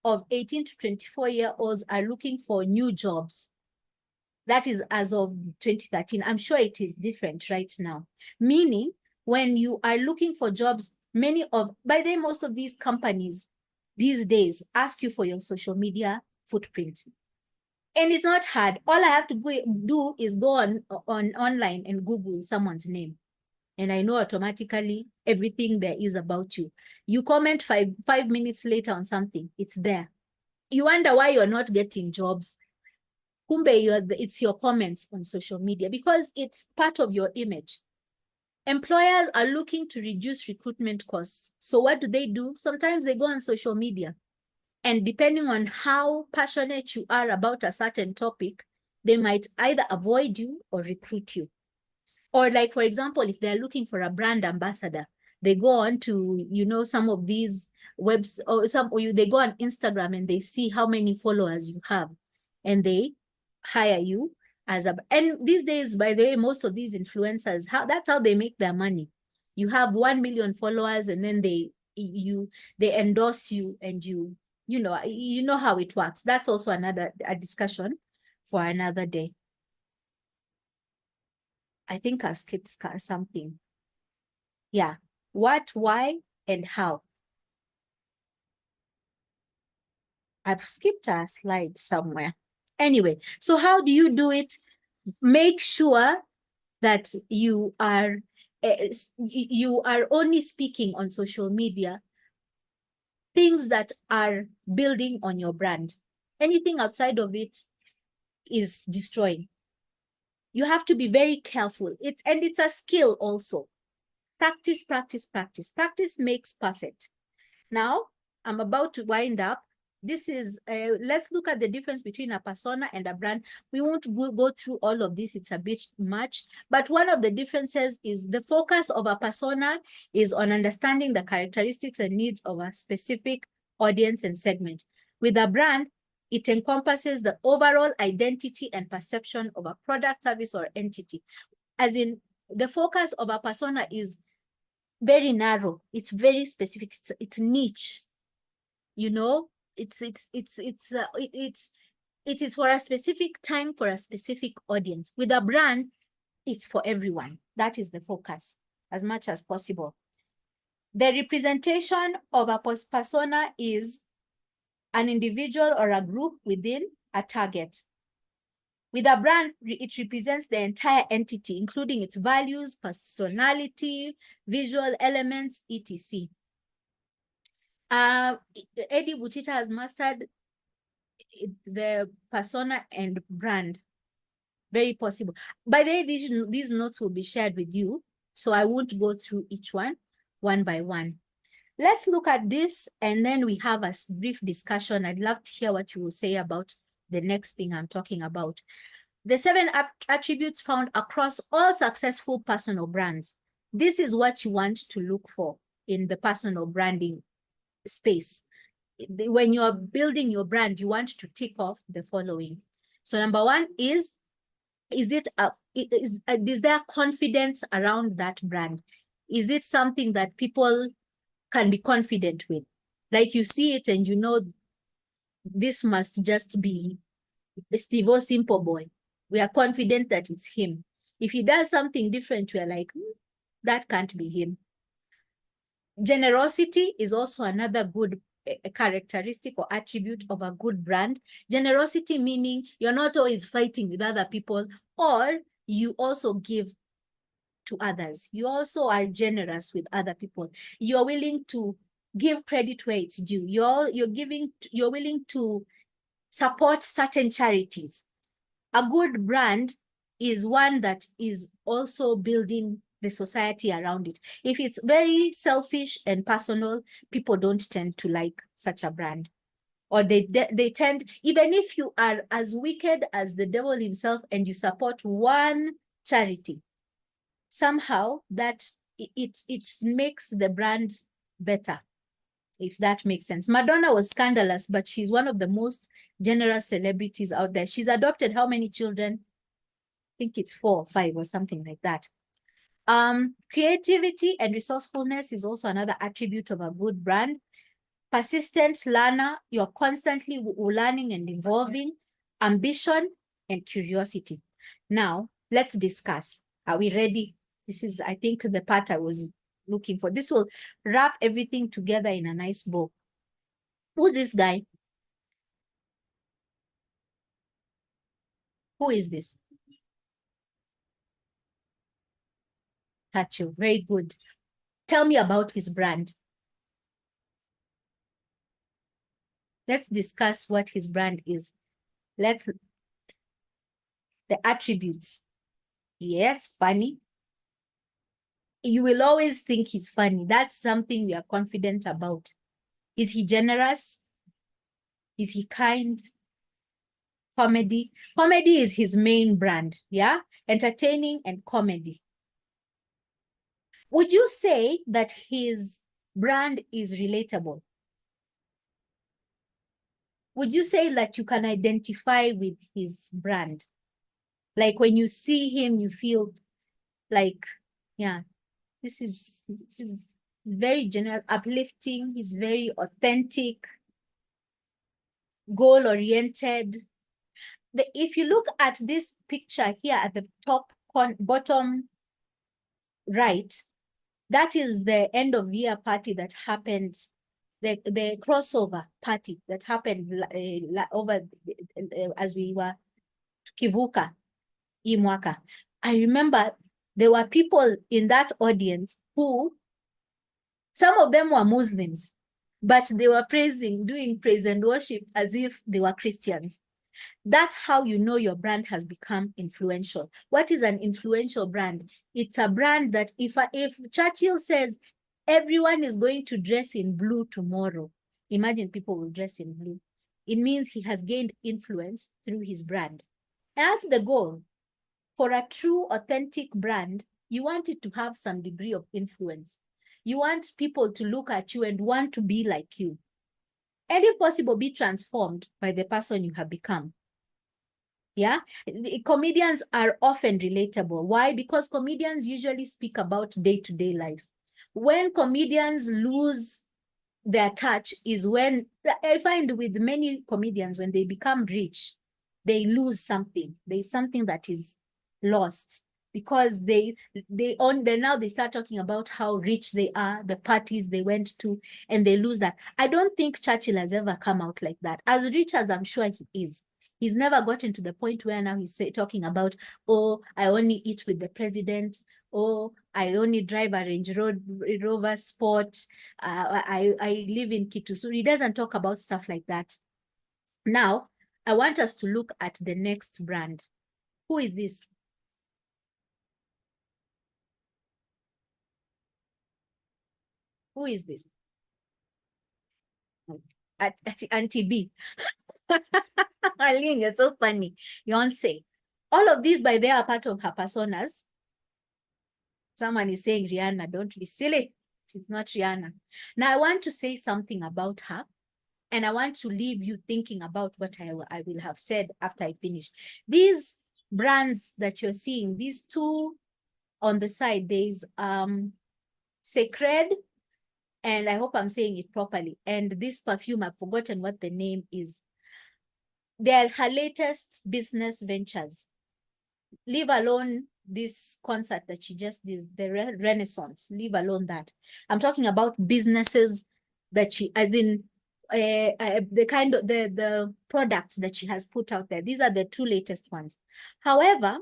of 18 to 24-year-olds are looking for new jobs. That is as of 2013. I'm sure it is different right now. Meaning, when you are looking for jobs, by the way, most of these companies these days ask you for your social media footprint. And it's not hard. All I have to do is go on online and Google someone's name. And I know automatically everything there is about you. You comment five minutes later on something, it's there. You wonder why you're not getting jobs. Kumbe, it's your comments on social media because it's part of your image. Employers are looking to reduce recruitment costs. So what do? Sometimes they go on social media. And depending on how passionate you are about a certain topic, they might either avoid you or recruit you. Or like, for example, if they're looking for a brand ambassador, they go on to, some of these webs, or they go on Instagram and they see how many followers you have and they hire you and these days, by the way, most of these influencers, that's how they make their money. You have 1 million followers and then they endorse you and you know how it works. That's also a discussion for another day. I think I skipped something. Yeah. What, why, and how. I've skipped a slide somewhere. Anyway, so how do you do it? Make sure that you are only speaking on social media things that are building on your brand. Anything outside of it is destroying. You have to be very careful. It's a skill also. Practice, practice, practice. Practice makes perfect. Now, I'm about to wind up. This is, let's look at the difference between a persona and a brand. We won't go through all of this. It's a bit much. But one of the differences is the focus of a persona is on understanding the characteristics and needs of a specific audience and segment. With a brand, it encompasses the overall identity and perception of a product, service, or entity. As in, the focus of a persona is very narrow. It's very specific. It's niche. It is for a specific time, for a specific audience. With a brand, it's for everyone. That is the focus as much as possible. The representation of a persona is an individual or a group within a target. With a brand, it represents the entire entity, including its values, personality, visual elements, etc. Eddie Butita has mastered the persona and brand. Very possible. By the way, these notes will be shared with you, so I won't go through each one by one. Let's look at this, and then we have a brief discussion. I'd love to hear what you will say about the next thing I'm talking about. The 7 attributes found across all successful personal brands. This is what you want to look for in the personal branding space. When you're building your brand, you want to tick off the following. So number 1 is there confidence around that brand? Is it something that people can be confident with? Like you see it and you know this must just be Steve-O Simple Boy. We are confident that it's him. If he does something different, we're like, that can't be him. Generosity is also another good characteristic or attribute of a good brand. Generosity meaning you're not always fighting with other people, or you also give to others. You also are generous with other people. You're willing to give credit where it's due. You're willing to support certain charities. A good brand is one that is also building the society around it. If it's very selfish and personal, people don't tend to like such a brand. Or they tend, even if you are as wicked as the devil himself and you support one charity, somehow that it makes the brand better, if that makes sense. Madonna was scandalous, but she's one of the most generous celebrities out there. She's adopted how many children? I think it's 4 or 5 or something like that. Creativity and resourcefulness is also another attribute of a good brand. Persistent learner, you're constantly learning and evolving. Ambition and curiosity. Now, let's discuss. Are we ready? This is, I think, the part I was looking for. This will wrap everything together in a nice bow. Who's this guy? Who is this? Tacho, very good. Tell me about his brand. Let's discuss what his brand is. The attributes. Yes, funny. You will always think he's funny. That's something we are confident about. Is he generous? Is he kind? Comedy. Comedy is his main brand, yeah? Entertaining and comedy. Would you say that his brand is relatable? Would you say that you can identify with his brand? Like when you see him, you feel like, yeah, this is very general, uplifting. He's very authentic, goal-oriented. If you look at this picture here at the bottom right, that is the end of year party that happened, the crossover party that happened over as we were kivuka hii mwaka. I remember there were people in that audience who, some of them were Muslims, but they were doing praise and worship as if they were Christians. That's how you know your brand has become influential. What is an influential brand? It's a brand that if Churchill says everyone is going to dress in blue tomorrow, imagine people will dress in blue. It means he has gained influence through his brand. And that's the goal. For a true, authentic brand, you want it to have some degree of influence. You want people to look at you and want to be like you. And if possible, be transformed by the person you have become. Yeah, comedians are often relatable. Why? Because comedians usually speak about day-to-day life. When comedians lose their touch is when, I find with many comedians, when they become rich, they lose something. There's something that is lost because now they start talking about how rich they are, the parties they went to, and they lose that. I don't think Churchill has ever come out like that. As rich as I'm sure he is, he's never gotten to the point where now he's talking about, oh, I only eat with the president. Oh, I only drive a Range Rover Sport. I live in Kitusu. He doesn't talk about stuff like that. Now, I want us to look at the next brand. Who is this? Who is this? Auntie B. Arlene, you're so funny. Beyonce. All of these, by the way, are part of her personas. Someone is saying Rihanna, don't be silly. She's not Rihanna. Now, I want to say something about her, and I want to leave you thinking about what I will have said after I finish. These brands that you're seeing, these two on the side, there's Sacred, and I hope I'm saying it properly. And this perfume, I've forgotten what the name is. They're her latest business ventures. Leave alone this concert that she just did, the Renaissance, leave alone that. I'm talking about businesses that she, as in the kind of the products that she has put out there. These are the two latest ones. However,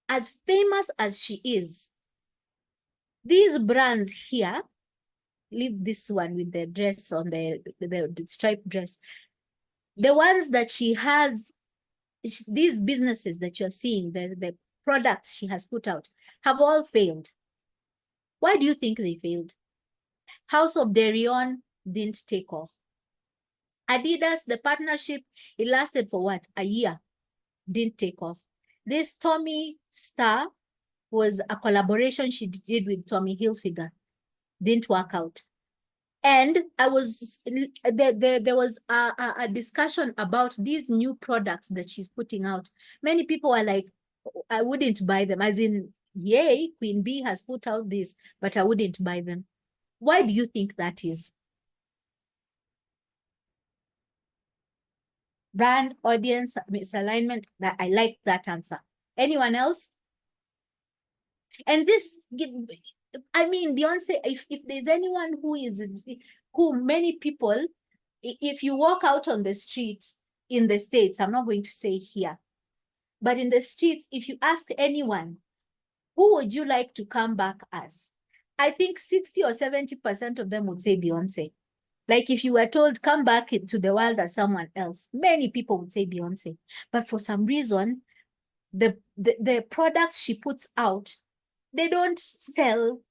as famous as she is, these brands here, leave this one with the dress on the striped dress. The ones that she has, these businesses that you're seeing, the products she has put out, have all failed. Why do you think they failed? House of Darion didn't take off. Adidas, the partnership, it lasted for what? A year. Didn't take off. This Tommy Star was a collaboration she did with Tommy Hilfiger. Didn't work out. And I was there was a discussion about these new products that she's putting out. Many people are like, I wouldn't buy them, as in, yay, Queen Bee has put out this, but I wouldn't buy them. Why do you think that is? Brand, audience, misalignment. That I like that answer. Anyone else? And this, I mean, Beyonce, if there's anyone who many people, if you walk out on the street in the States, I'm not going to say here, but in the streets, if you ask anyone, who would you like to come back as? I think 60 or 70% of them would say Beyonce. Like if you were told, come back to the world as someone else, many people would say Beyonce. But for some reason, the products she puts out, they don't sell.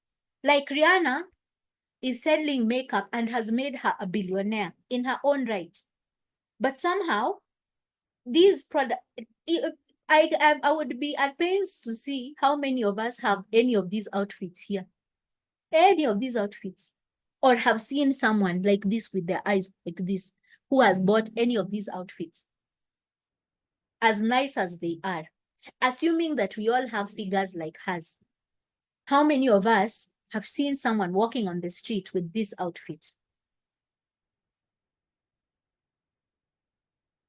Like Rihanna is selling makeup and has made her a billionaire in her own right. But somehow, these products, I would be at pains to see how many of us have any of these outfits here. Any of these outfits. Or have seen someone like this with their eyes like this, who has bought any of these outfits. As nice as they are. Assuming that we all have figures like hers. How many of us have seen someone walking on the street with this outfit?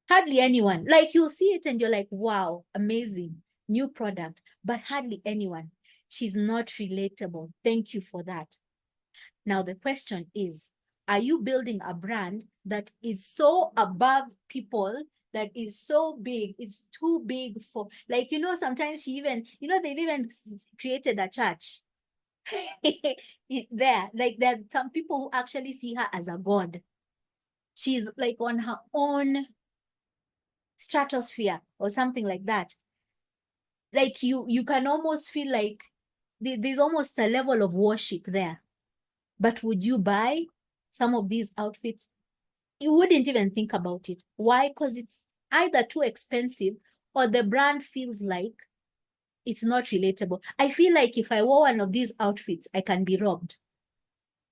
Hardly anyone. Like you'll see it and you're like, wow, amazing, new product, but hardly anyone. She's not relatable. Thank you for that. Now the question is, are you building a brand that is so above people, that is so big, it's too big for, like, sometimes she even, they've even created a church there. Like there are some people who actually see her as a god. She's like on her own stratosphere or something like that. Like you can almost feel like there's almost a level of worship there. But would you buy some of these outfits? You wouldn't even think about it. Why? Because it's either too expensive or the brand feels like it's not relatable. I feel like if I wore one of these outfits, I can be robbed.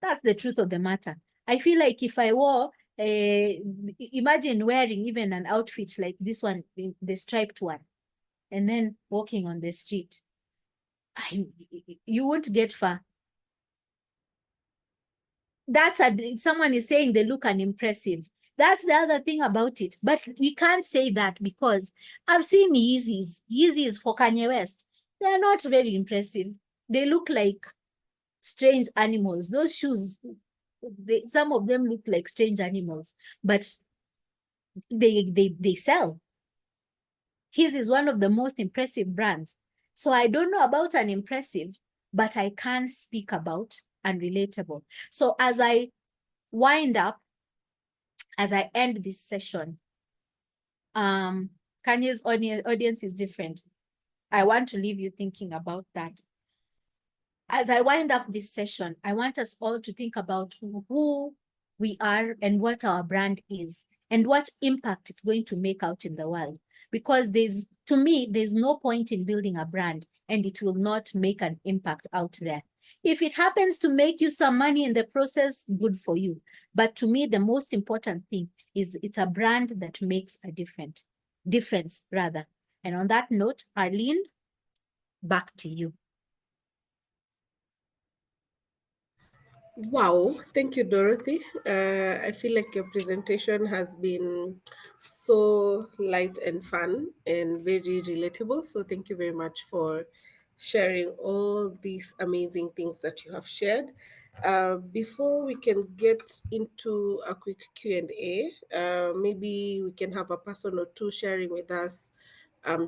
That's the truth of the matter. I feel like if I wore, imagine wearing even an outfit like this one, the striped one, and then walking on the street. You won't get far. Someone is saying they look unimpressive. That's the other thing about it. But we can't say that because I've seen Yeezys for Kanye West. They're not very impressive. They look like strange animals. Those shoes, some of them look like strange animals, but they sell. His is one of the most impressive brands. So I don't know about unimpressive, but I can speak about unrelatable. So as I wind up, as I end this session, Kanye's audience is different. I want to leave you thinking about that. As I wind up this session, I want us all to think about who we are and what our brand is and what impact it's going to make out in the world. Because to me, there's no point in building a brand and it will not make an impact out there. If it happens to make you some money in the process, good for you. But to me, the most important thing is it's a brand that makes a difference rather. And on that note, Arlene, back to you. Wow, thank you, Dorothy. I feel like your presentation has been so light and fun and very relatable. So, thank you very much for sharing all these amazing things that you have shared. Before we can get into a quick Q&A, maybe we can have a person or two sharing with us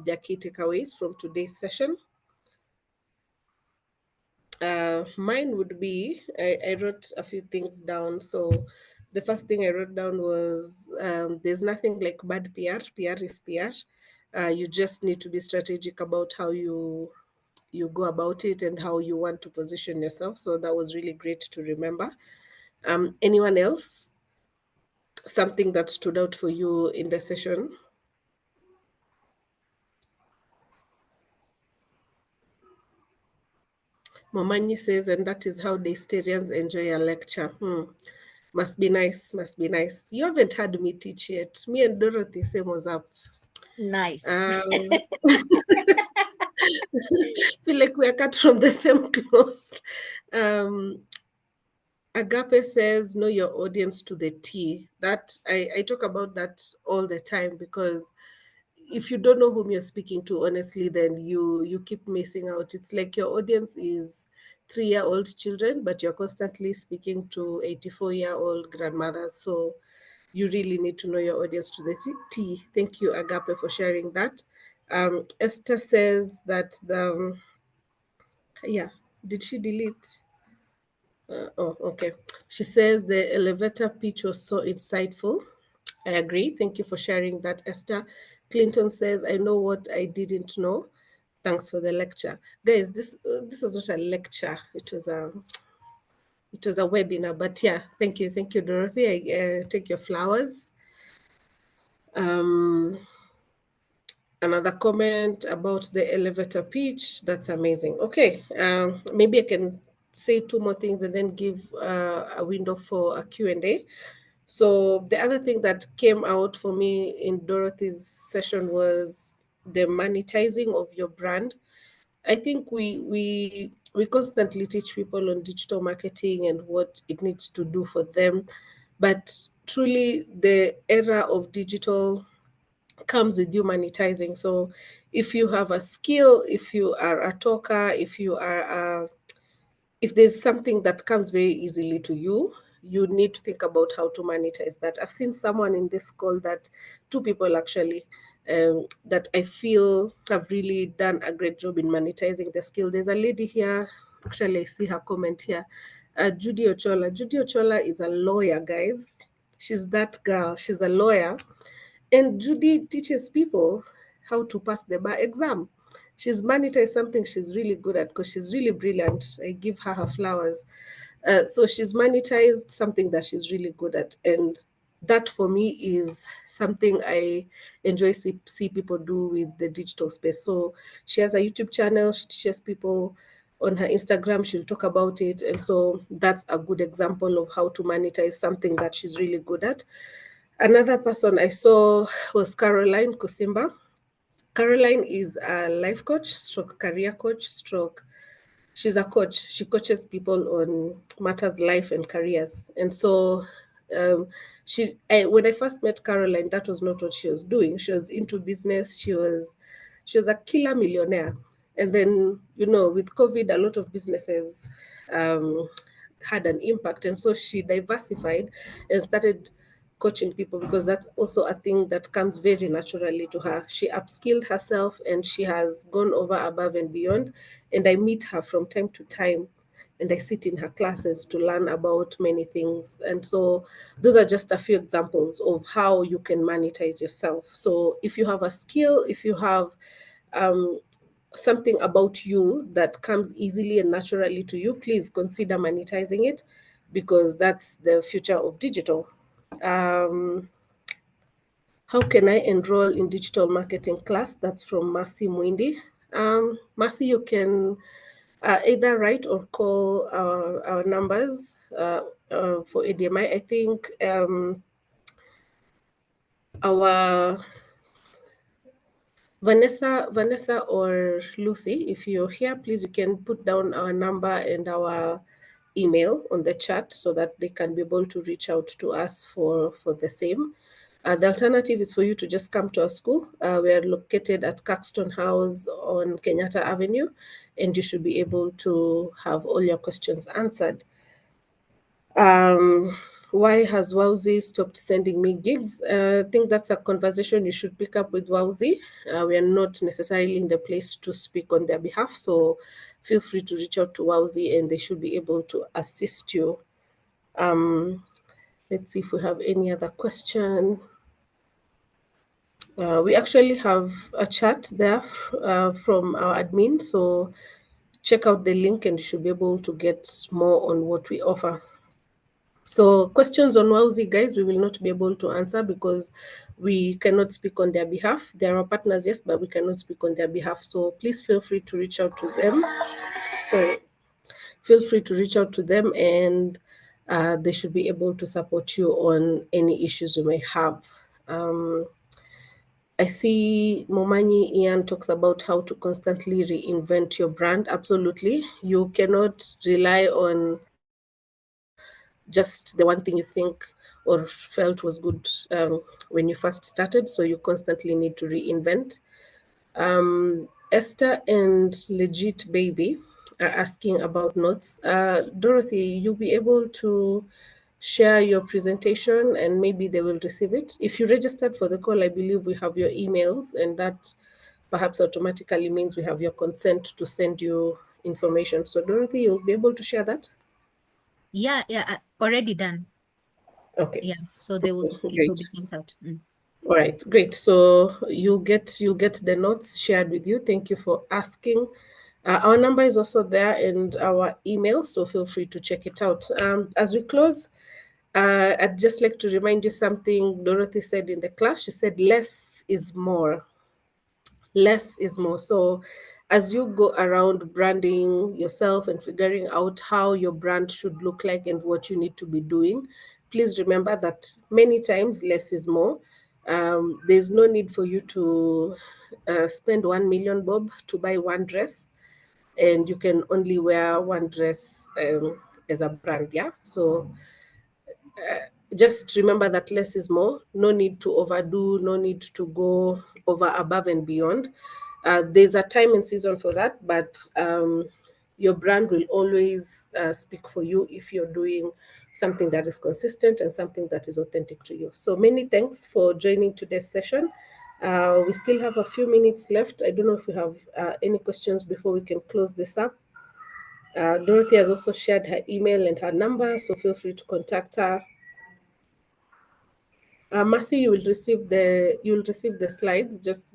their key takeaways from today's session. Mine would be I wrote a few things down. So the first thing I wrote down was there's nothing like bad PR. PR is PR. You just need to be strategic about how you go about it and how you want to position yourself. So that was really great to remember. Anyone else? Something that stood out for you in the session? Momanyi says, and that is how Daystarians enjoy a lecture. Must be nice, must be nice. You haven't had me teach yet. Me and Dorothy, same was up. Nice. Um, feel like we are cut from the same cloth. Um, Agape says, know your audience to the T. That I talk about that all the time because if you don't know whom you're speaking to, honestly, then you keep missing out. It's like your audience is 3-year-old children, but you're constantly speaking to 84-year-old grandmothers. So you really need to know your audience to the T. Thank you, Agape, for sharing that. Esther says that yeah, did she delete? Oh, okay. She says the elevator pitch was so insightful. I agree. Thank you for sharing that, Esther. Clinton says, I know what I didn't know. Thanks for the lecture. Guys, this was not a lecture. It was a webinar, but yeah, thank you. Thank you, Dorothy. I take your flowers. Um, Another comment about the elevator pitch. That's amazing. Okay, maybe I can say two more things and then give a window for a Q&A. So the other thing that came out for me in Dorothy's session was the monetizing of your brand. I think we constantly teach people on digital marketing and what it needs to do for them, but truly the era of digital comes with you monetizing. So if you have a skill, if you are a talker, if there's something that comes very easily to you, you need to think about how to monetize that. I've seen someone in this call, that two people actually, that I feel have really done a great job in monetizing the skill. There's a lady here, actually, I see her comment here, Judy Ochola. Judy Ochola is a lawyer, guys. She's that girl. She's a lawyer, and Judy teaches people how to pass the bar exam. She's monetized something she's really good at because she's really brilliant. I give her her flowers. So she's monetized something that she's really good at. And that for me is something I enjoy see people do with the digital space. So she has a YouTube channel, she teaches people on her Instagram, she'll talk about it. And so that's a good example of how to monetize something that she's really good at. Another person I saw was Caroline Kusimba. Caroline is a life coach, stroke career coach, stroke. She's a coach. She coaches people on matters life and careers. And so, when I first met Caroline, that was not what she was doing. She was into business. She was a killer millionaire. And then, with COVID, a lot of businesses um, had an impact. And so she diversified and started coaching people because that's also a thing that comes very naturally to her. She upskilled herself and she has gone over above and beyond. And I meet her from time to time and I sit in her classes to learn about many things. And so those are just a few examples of how you can monetize yourself. So if you have a skill, if you have um, something about you that comes easily and naturally to you, please consider monetizing it because that's the future of digital. Um, how can I enroll in digital marketing class? That's from Mercy Mwindi. Mercy, you can either write or call our numbers for ADMI. I think our Vanessa or Lucy, if you're here, please you can put down our number and our email on the chat so that they can be able to reach out to us for the same. The alternative is for you to just come to our school. We are located at Caxton House on Kenyatta Avenue, and you should be able to have all your questions answered. Um, why has Wowzy stopped sending me gigs? I think that's a conversation you should pick up with Wowzy. We are not necessarily in the place to speak on their behalf, so feel free to reach out to Wowzy and they should be able to assist you. Let's see if we have any other question. We actually have a chat there from our admin, so check out the link and you should be able to get more on what we offer. So questions on Wowzy, guys, we will not be able to answer because we cannot speak on their behalf. They are our partners, yes, but we cannot speak on their behalf. So please feel free to reach out to them. So feel free to reach out to them and They should be able to support you on any issues you may have. Um, I see Momanyi Ian talks about how to constantly reinvent your brand. Absolutely. You cannot rely on just the one thing you think or felt was good when you first started. So you constantly need to reinvent. Esther and Legit Baby are asking about notes. Dorothy, you'll be able to share your presentation and maybe they will receive it. If you registered for the call, I believe we have your emails, and that perhaps automatically means we have your consent to send you information. So, Dorothy, you'll be able to share that? Yeah, yeah, already done. Okay, Yeah, so they will, it will great. be sent out. All right, great. So you'll get the notes shared with you. Thank you for asking. Our number is also there and our email, so feel free to check it out. As we close, I'd just like to remind you something Dorothy said in the class. She said, "Less is more." Less is more. So as you go around branding yourself and figuring out how your brand should look like and what you need to be doing, please remember that many times less is more. There's no need for you to spend 1 million bob to buy one dress, and you can only wear one dress as a brand. Yeah. So just remember that less is more. No need to overdo, no need to go over above and beyond. There's a time and season for that, but your brand will always speak for you if you're doing something that is consistent and something that is authentic to you. So many thanks for joining today's session. We still have a few minutes left. I don't know if we have any questions before we can close this up. Dorothy has also shared her email and her number, so feel free to contact her. Mercy, you will receive the slides. Just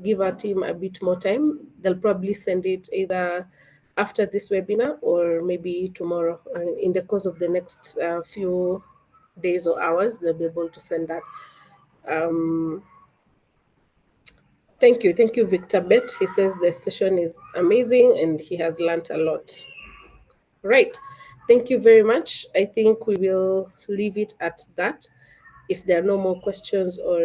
give our team a bit more time. They'll probably send it either after this webinar or maybe tomorrow. In the course of the next few days or hours, they'll be able to send that. Um, thank you, Victor Bet. He says the session is amazing and he has learnt a lot. Right. Thank you very much. I think we will leave it at that. If there are no more questions or